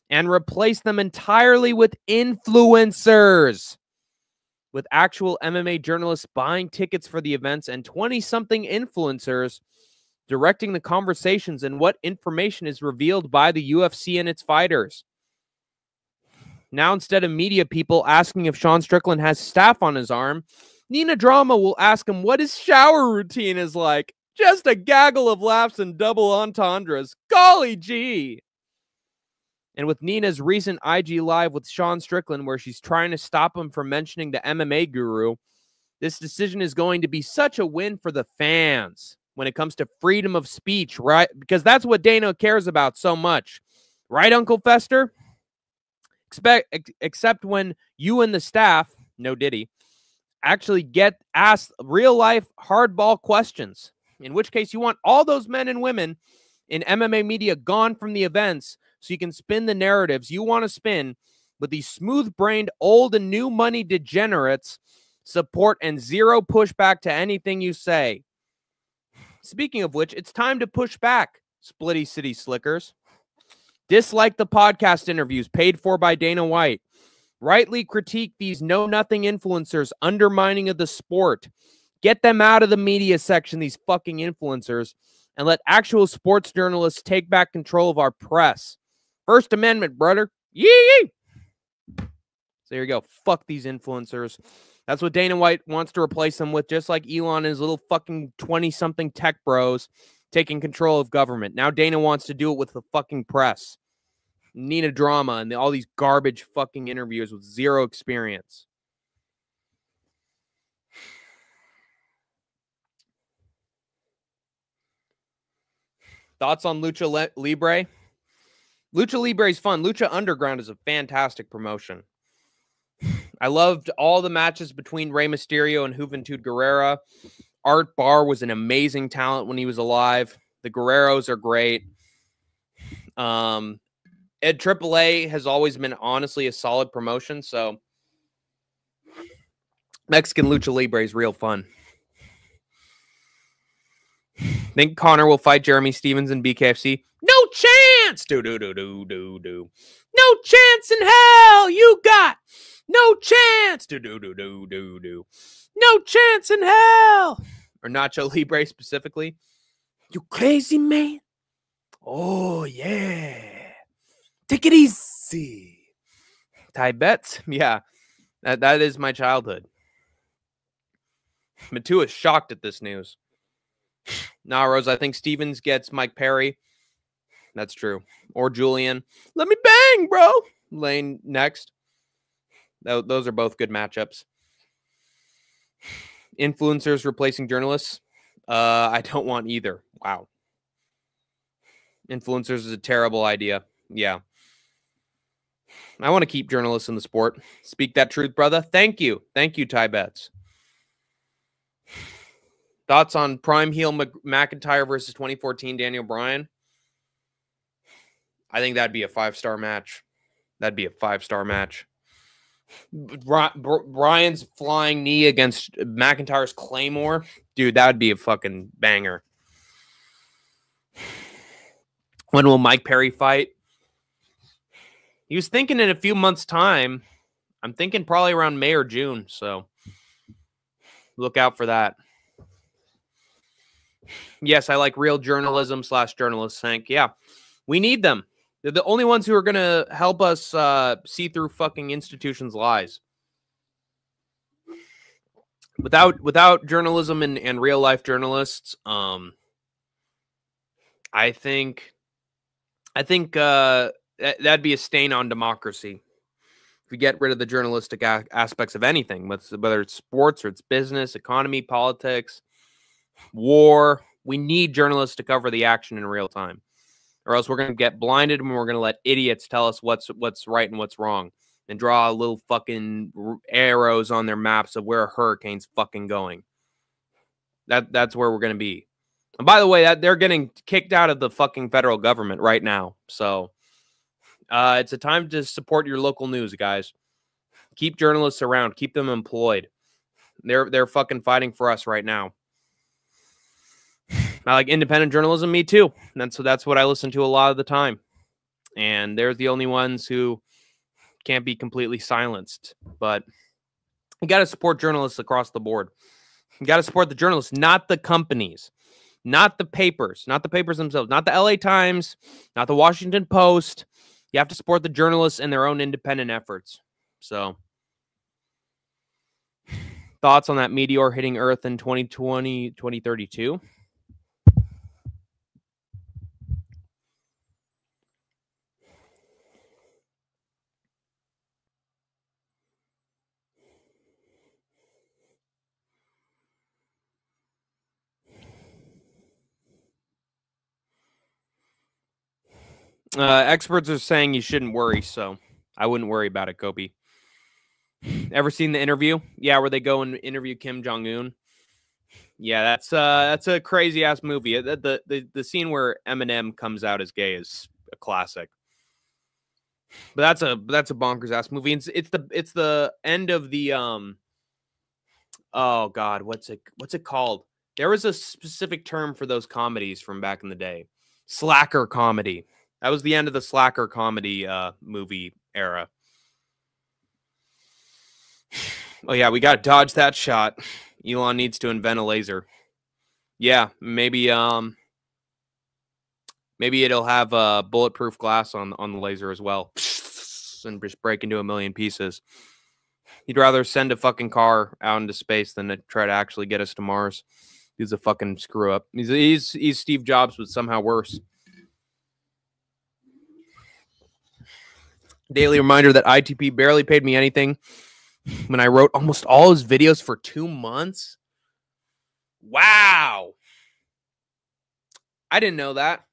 and replace them entirely with influencers, with actual MMA journalists buying tickets for the events and 20-something influencers directing the conversations and what information is revealed by the UFC and its fighters. Now, instead of media people asking if Sean Strickland has staph on his arm, Nina Drama will ask him what his shower routine is like. Just a gaggle of laughs and double entendres. Golly gee. And with Nina's recent IG Live with Sean Strickland, where she's trying to stop him from mentioning the MMA guru, this decision is going to be such a win for the fans when it comes to freedom of speech, right? Because that's what Dana cares about so much. Right, Uncle Fester? Except when you and the staff, no Diddy, actually get asked real-life hardball questions, in which case you want all those men and women in MMA media gone from the events so you can spin the narratives you want to spin, but these smooth-brained, old and new money degenerates support and zero pushback to anything you say. Speaking of which, it's time to push back, Splitty City Slickers. Dislike the podcast interviews paid for by Dana White. Rightly critique these know-nothing influencers undermining of the sport. Get them out of the media section, these fucking influencers, and let actual sports journalists take back control of our press. First Amendment, brother. Yee! So there you go. Fuck these influencers. That's what Dana White wants to replace them with, just like Elon and his little fucking 20-something tech bros taking control of government. Now Dana wants to do it with the fucking press. Nina Drama and all these garbage fucking interviews with zero experience. Thoughts on Lucha Libre? Lucha Libre is fun. Lucha Underground is a fantastic promotion. I loved all the matches between Rey Mysterio and Juventud Guerrera. Art Barr was an amazing talent when he was alive. The Guerreros are great. Ed AAA has always been honestly a solid promotion, so Mexican Lucha Libre is real fun. Think Connor will fight Jeremy Stevens in BKFC? No chance! No chance in hell! You got no chance! No chance in hell! Or Nacho Libre specifically. You crazy man? Oh, yeah. Take it easy. Ty Betts? Yeah, that is my childhood. Matu is shocked at this news. Nah, Rose, I think Stevens gets Mike Perry. That's true. Or Julian. Let me bang, bro. Lane next. Those are both good matchups. Influencers replacing journalists. I don't want either. Wow. Influencers is a terrible idea. Yeah. I want to keep journalists in the sport. Speak that truth, brother. Thank you. Thank you, Ty Betts. Thoughts on Prime Heel McIntyre versus 2014 Daniel Bryan? I think that'd be a 5-star match. That'd be a 5-star match. Bryan's flying knee against McIntyre's Claymore. Dude, that would be a fucking banger. When will Mike Perry fight? He was thinking in a few months' time. I'm thinking probably around May or June, so look out for that. Yes, I like real journalism / journalists, Hank. Yeah, we need them. They're the only ones who are going to help us see through fucking institutions' lies. Without journalism and real life journalists, I think that'd be a stain on democracy. If we get rid of the journalistic aspects of anything, whether it's sports or it's business, economy, politics, war, we need journalists to cover the action in real time, or else we're going to get blinded and we're going to let idiots tell us what's right and what's wrong, and draw little fucking arrows on their maps of where a hurricane's fucking going. That's where we're going to be. And by the way, that they're getting kicked out of the fucking federal government right now. So it's a time to support your local news, guys. Keep journalists around. Keep them employed. They're fucking fighting for us right now. I like independent journalism. Me too. That's what I listen to a lot of the time. And they're the only ones who can't be completely silenced. But you got to support journalists across the board. You got to support the journalists, not the companies, not the papers themselves, not the LA Times, not the Washington Post. You have to support the journalists and their own independent efforts. So, thoughts on that meteor hitting Earth in 2032? Experts are saying you shouldn't worry, so I wouldn't worry about it, Kobe. Ever seen The Interview? Yeah, where they go and interview Kim Jong-un. Yeah, that's a crazy ass movie. The scene where Eminem comes out as gay is a classic. But that's a bonkers ass movie. It's the end of the oh god, what's it called? There was a specific term for those comedies from back in the day. Slacker comedy. That was the end of the slacker comedy movie era. Oh yeah, we got to dodge that shot. Elon needs to invent a laser. Yeah, maybe it'll have bulletproof glass on the laser as well, and just break into a million pieces. He'd rather send a fucking car out into space than to try to actually get us to Mars. He's a fucking screw up. He's Steve Jobs, but somehow worse. Daily reminder that ITP barely paid me anything when I wrote almost all his videos for 2 months. Wow. I didn't know that.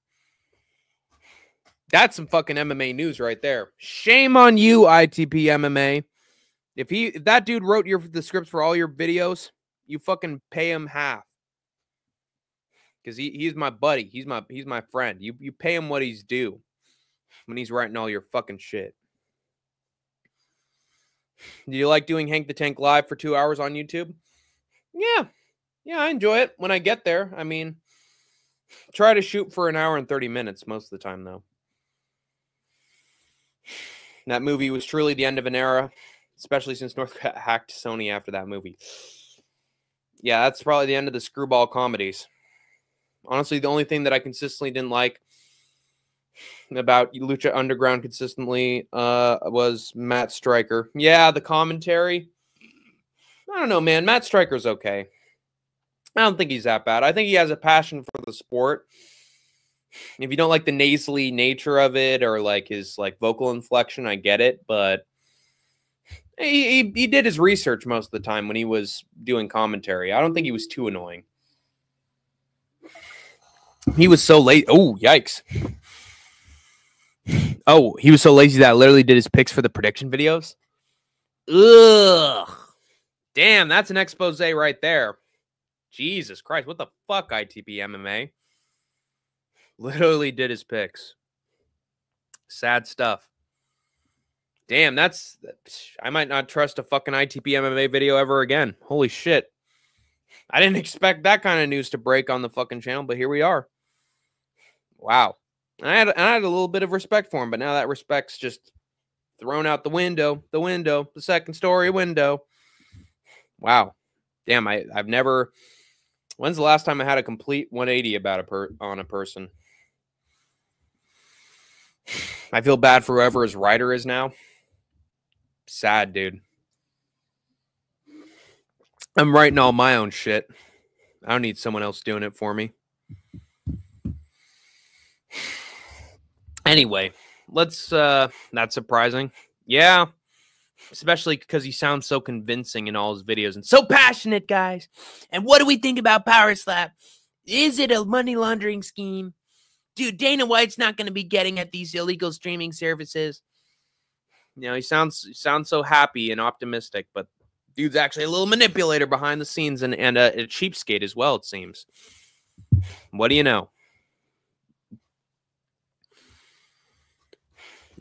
That's some fucking MMA news right there. Shame on you, ITP MMA. If that dude wrote the scripts for all your videos, you fucking pay him half. Because he's my buddy. He's my friend. You pay him what he's due when he's writing all your fucking shit. Do you like doing Hank the Tank live for 2 hours on YouTube? Yeah. Yeah, I enjoy it when I get there. I mean, try to shoot for an hour and 30 minutes most of the time, though. That movie was truly the end of an era, especially since North hacked Sony after that movie. Yeah, that's probably the end of the screwball comedies. Honestly, the only thing that I consistently didn't like about Lucha Underground consistently was Matt Stryker. Yeah, the commentary. I don't know, man. Matt Stryker's okay. I don't think he's that bad. I think he has a passion for the sport. If you don't like the nasally nature of it or like his like vocal inflection, I get it, but he did his research most of the time when he was doing commentary. I don't think he was too annoying. He was so late. Oh, yikes. Oh, he was so lazy that I literally did his picks for the prediction videos. Ugh. Damn, that's an expose right there. Jesus Christ, what the fuck, ITP MMA? Literally did his picks. Sad stuff. Damn, I might not trust a fucking ITP MMA video ever again. Holy shit. I didn't expect that kind of news to break on the fucking channel, but here we are. Wow. And I had a little bit of respect for him, but now that respect's just thrown out the window. The second story window. Wow. Damn, I've never... When's the last time I had a complete 180 about on a person? I feel bad for whoever his writer is now. Sad, dude. I'm writing all my own shit. I don't need someone else doing it for me. Anyway, let's, not surprising. Yeah. Especially because he sounds so convincing in all his videos and so passionate, guys. And what do we think about Power Slap? Is it a money laundering scheme? Dude, Dana White's not going to be getting at these illegal streaming services. You know, he sounds so happy and optimistic, but dude's actually a little manipulator behind the scenes and a cheapskate as well, it seems. What do you know?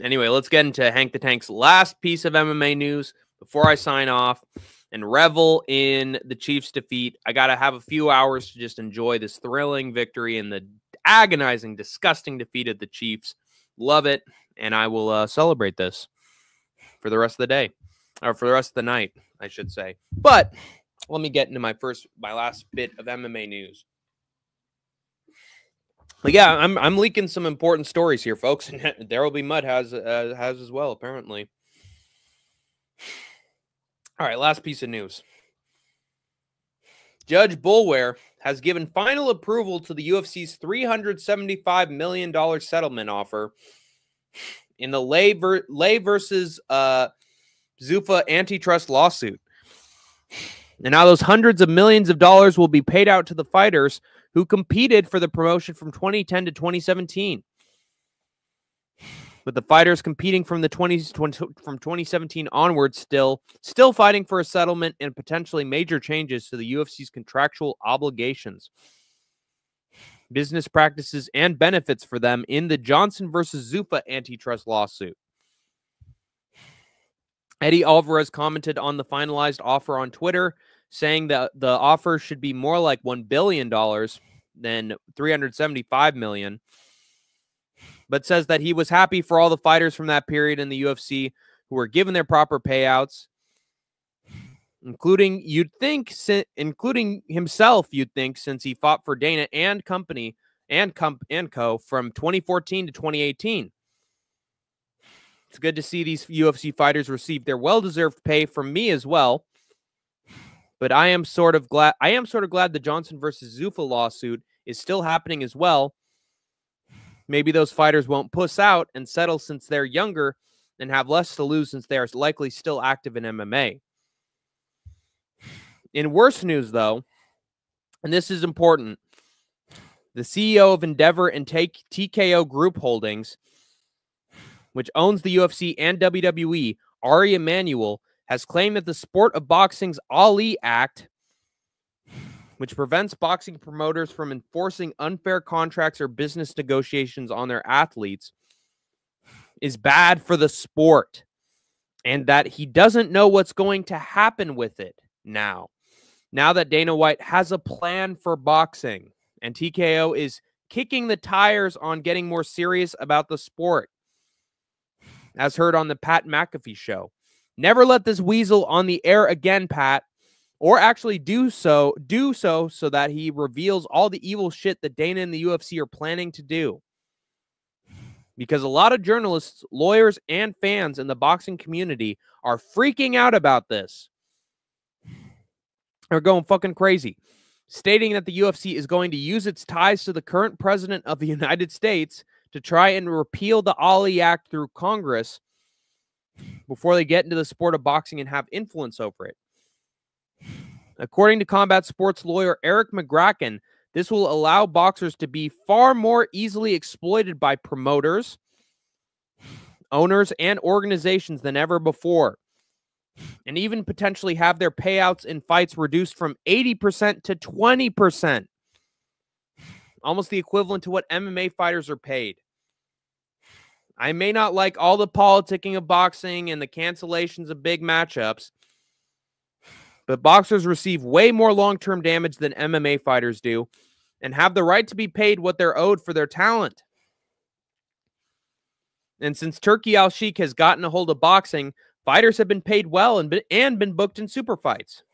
Anyway, let's get into Hank the Tank's last piece of MMA news before I sign off and revel in the Chiefs' defeat. I got to have a few hours to just enjoy this thrilling victory and the agonizing, disgusting defeat of the Chiefs. Love it, and I will celebrate this for the rest of the day, or for the rest of the night, I should say. But let me get into my last bit of MMA news. But yeah, I'm leaking some important stories here, folks, and There Will Be Mud has as well, apparently. All right, last piece of news. Judge Boulware has given final approval to the UFC's $375 million settlement offer in the Lay versus Zuffa antitrust lawsuit. And now those hundreds of millions of dollars will be paid out to the fighters who competed for the promotion from 2010 to 2017. With the fighters competing from 2017 onwards still fighting for a settlement and potentially major changes to the UFC's contractual obligations, business practices, and benefits for them in the Johnson versus Zuffa antitrust lawsuit. Eddie Alvarez commented on the finalized offer on Twitter, saying that the offer should be more like $1 billion than $375 million, but says that he was happy for all the fighters from that period in the UFC who were given their proper payouts, including himself, since he fought for Dana and company and co from 2014 to 2018. It's good to see these UFC fighters receive their well-deserved pay from me as well. But I am sort of glad the Johnson versus Zuffa lawsuit is still happening as well. Maybe those fighters won't puss out and settle since they're younger and have less to lose since they are likely still active in MMA. In worse news, though, and this is important, the CEO of Endeavor and TKO Group Holdings, which owns the UFC and WWE, Ari Emanuel, has claimed that the Sport of Boxing's Ali Act, which prevents boxing promoters from enforcing unfair contracts or business negotiations on their athletes, is bad for the sport, and that he doesn't know what's going to happen with it now that Dana White has a plan for boxing, and TKO is kicking the tires on getting more serious about the sport, as heard on the Pat McAfee show. Never let this weasel on the air again, Pat. Or actually do so that he reveals all the evil shit that Dana and the UFC are planning to do. Because a lot of journalists, lawyers, and fans in the boxing community are freaking out about this. They're going fucking crazy. stating that the UFC is going to use its ties to the current president of the United States to try and repeal the Ali Act through Congress before they get into the sport of boxing and have influence over it. According to combat sports lawyer Eric McGracken, this will allow boxers to be far more easily exploited by promoters, owners, and organizations than ever before, and even potentially have their payouts in fights reduced from 80% to 20%, almost the equivalent to what MMA fighters are paid. I may not like all the politicking of boxing and the cancellations of big matchups, but boxers receive way more long-term damage than MMA fighters do and have the right to be paid what they're owed for their talent. And since Turki Al-Sheikh has gotten a hold of boxing, fighters have been paid well and been booked in super fights.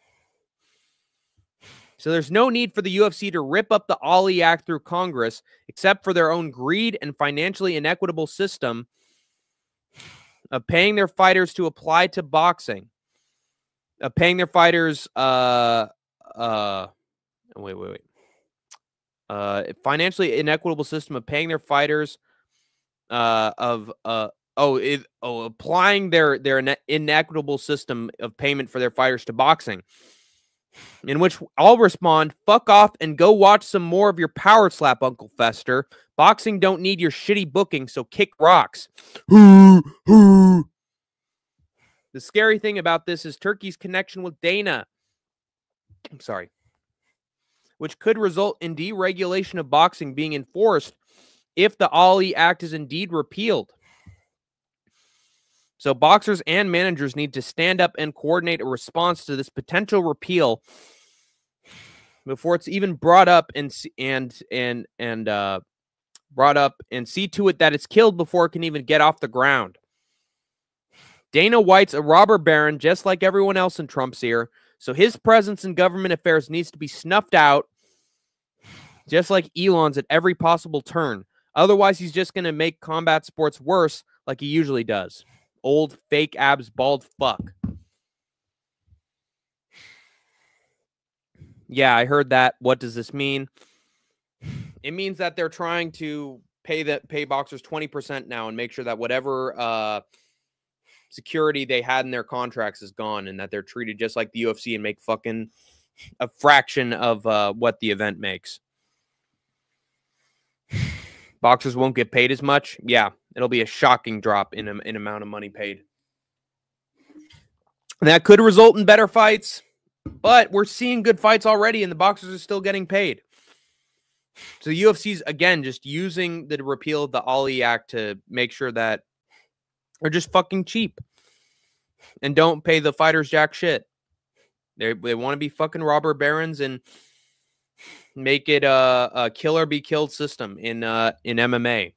So there's no need for the UFC to rip up the Ali Act through Congress, except for their own greed and financially inequitable system of paying their fighters to apply to boxing. Paying their fighters, financially inequitable system of paying their fighters, applying their inequitable system of payment for their fighters to boxing. In which I'll respond, fuck off and go watch some more of your power slap, Uncle Fester. Boxing don't need your shitty booking, so kick rocks. The scary thing about this is Turkey's connection with Dana. I'm sorry. Which could result in deregulation of boxing being enforced if the Ali Act is indeed repealed. So boxers and managers need to stand up and coordinate a response to this potential repeal before it's even brought up and see to it that it's killed before it can even get off the ground. Dana White's a robber baron just like everyone else in Trump's ear, so his presence in government affairs needs to be snuffed out just like Elon's at every possible turn. Otherwise, he's just going to make combat sports worse like he usually does. Old, fake abs, bald fuck. Yeah, I heard that. What does this mean? It means that they're trying to pay boxers 20% now and make sure that whatever security they had in their contracts is gone and that they're treated just like the UFC and make fucking a fraction of what the event makes. Boxers won't get paid as much. Yeah, it'll be a shocking drop in amount of money paid. And that could result in better fights, but we're seeing good fights already, and the boxers are still getting paid. So the UFC's, again, just using the repeal of the Ali Act to make sure that they're just fucking cheap and don't pay the fighters jack shit. They want to be fucking robber barons and make it a kill or be killed system in MMA.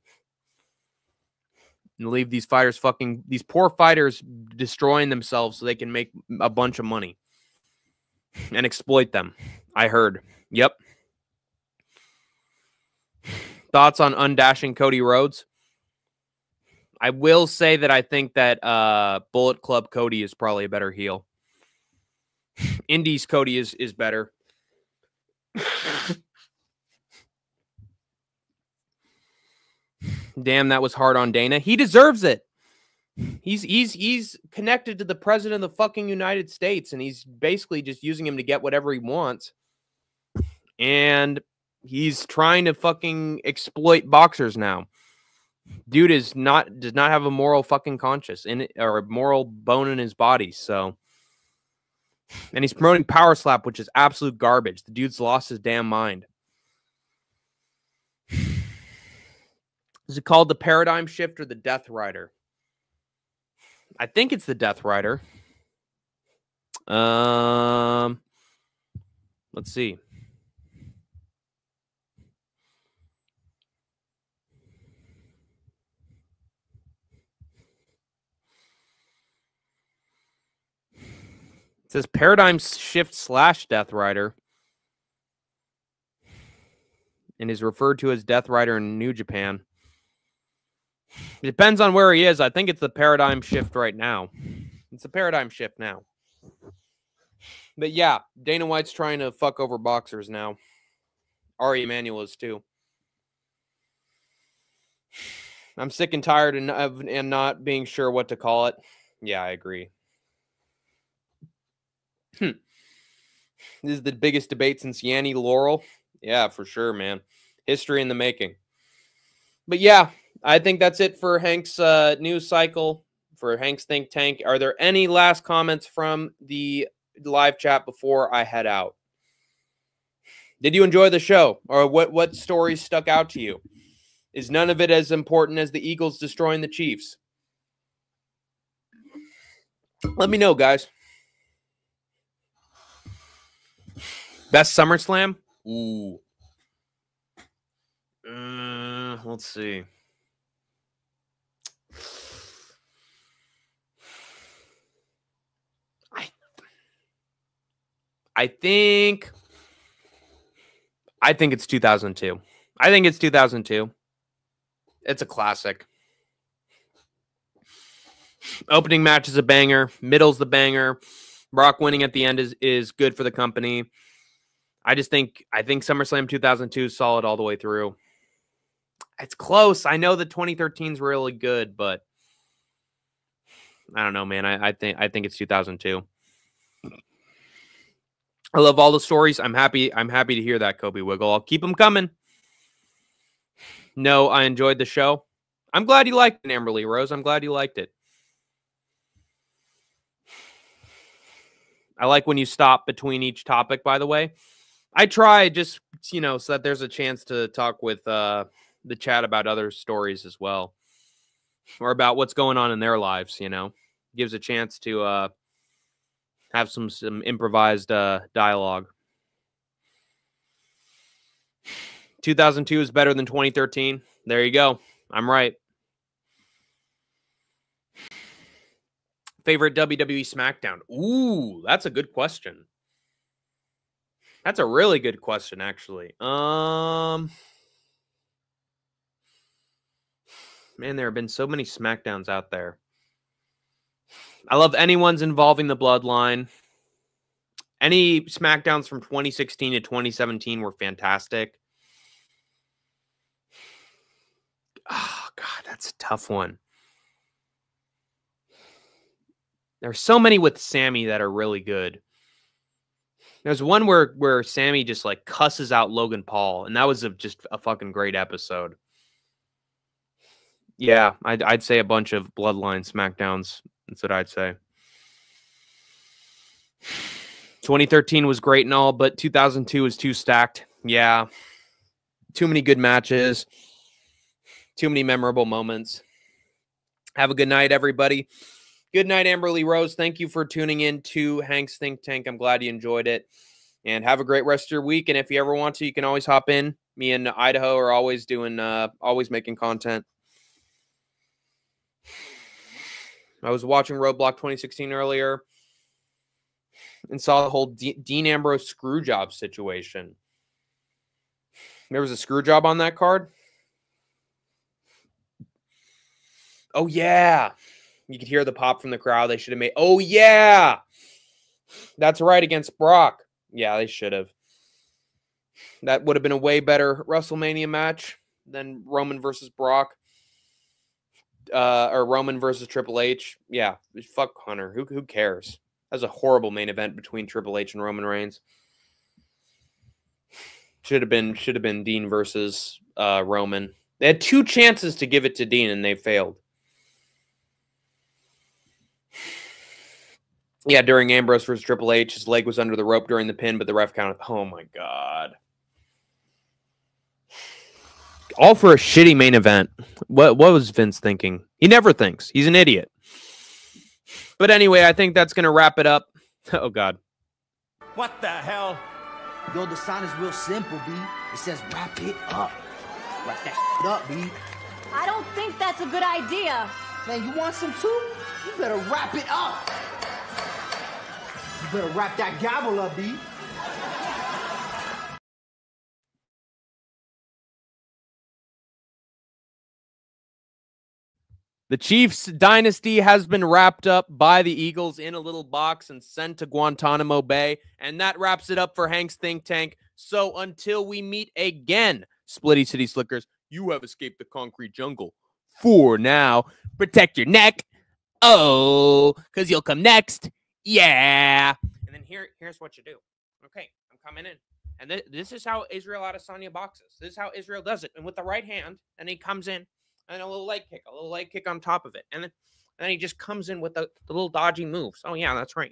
And leave these poor fighters destroying themselves so they can make a bunch of money and exploit them. I heard. Yep. Thoughts on undashing Cody Rhodes? I will say that I think that Bullet Club Cody is probably a better heel. Indies Cody is better. Damn, that was hard on Dana. He deserves it. He's connected to the president of the fucking United States, and he's basically just using him to get whatever he wants. And he's trying to fucking exploit boxers now. Dude does not have a moral fucking conscience or a moral bone in his body. So, and he's promoting power slap, which is absolute garbage. The dude's lost his damn mind. Is it called the Paradigm Shift or the Death Rider? I think it's the Death Rider. Let's see. It says Paradigm Shift / Death Rider. And is referred to as Death Rider in New Japan. It depends on where he is. I think it's the Paradigm Shift right now. It's the Paradigm Shift now. But yeah, Dana White's trying to fuck over boxers now. Ari Emanuel is too. I'm sick and tired and not being sure what to call it. Yeah, I agree. This is the biggest debate since Yanni Laurel. Yeah, for sure, man. History in the making. But yeah, I think that's it for Hank's news cycle, for Hank's Think Tank. Are there any last comments from the live chat before I head out? Did you enjoy the show? Or what stories stuck out to you? Is none of it as important as the Eagles destroying the Chiefs? Let me know, guys. Best SummerSlam? Ooh. Let's see. I think it's 2002. I think it's 2002. It's a classic. Opening match is a banger. Middle's the banger. Brock winning at the end is good for the company. I think SummerSlam 2002 is solid all the way through. It's close. I know the 2013 is really good, but I don't know, man. I think it's 2002. I love all the stories. I'm happy to hear that, Kobe Wiggle. I'll keep them coming. No, I enjoyed the show. I'm glad you liked it, Amberly Rose. I'm glad you liked it. I like when you stop between each topic, by the way. I try just, so that there's a chance to talk with the chat about other stories as well. Or about what's going on in their lives, Gives a chance to have some improvised dialogue. 2002 is better than 2013. There you go. I'm right. Favorite WWE SmackDown? Ooh, that's a good question. That's a really good question, actually. Man, there have been so many SmackDowns out there. I love anyone's involving the Bloodline. Any SmackDowns from 2016 to 2017 were fantastic. Oh, God, that's a tough one. There's so many with Sammy that are really good. There's one where Sammy just like cusses out Logan Paul, and that was just a fucking great episode. Yeah, I'd say a bunch of Bloodline SmackDowns. That's what I'd say. 2013 was great and all, but 2002 was too stacked. Yeah. Too many good matches. Too many memorable moments. Have a good night, everybody. Good night, Amberly Rose. Thank you for tuning in to Hank's Think Tank. I'm glad you enjoyed it. And have a great rest of your week. And if you ever want to, you can always hop in. Me and Idaho are always making content. I was watching Roadblock 2016 earlier and saw the whole Dean Ambrose screw job situation. There was a screw job on that card. Oh, yeah. You could hear the pop from the crowd. They should have made. Oh, yeah. That's right, against Brock. Yeah, they should have. That would have been a way better WrestleMania match than Roman versus Brock. Or Roman versus Triple H. Yeah, fuck Hunter. Who cares? That was a horrible main event between Triple H and Roman Reigns. Should have been Dean versus Roman. They had two chances to give it to Dean, and they failed. Yeah, during Ambrose versus Triple H, his leg was under the rope during the pin, but the ref counted. Oh, my God. All for a shitty main event. What was Vince thinking? He never thinks. He's an idiot. But anyway, I think that's going to wrap it up. Oh, God. What the hell? Yo, the sign is real simple, B. It says wrap it up. Wrap that up, B. I don't think that's a good idea. Man, you want some too? You better wrap it up. You better wrap that gavel up, B. The Chiefs dynasty has been wrapped up by the Eagles in a little box and sent to Guantanamo Bay. And that wraps it up for Hank's Think Tank. So until we meet again, Splitty City Slickers, you have escaped the concrete jungle. For now, protect your neck. Oh, because you'll come next. Yeah. And then here's what you do. Okay, I'm coming in. And this is how Israel Adesanya boxes. This is how Israel does it. And with the right hand, and he comes in. And a little leg kick on top of it. And then he just comes in with the little dodgy moves. Oh, yeah, that's right.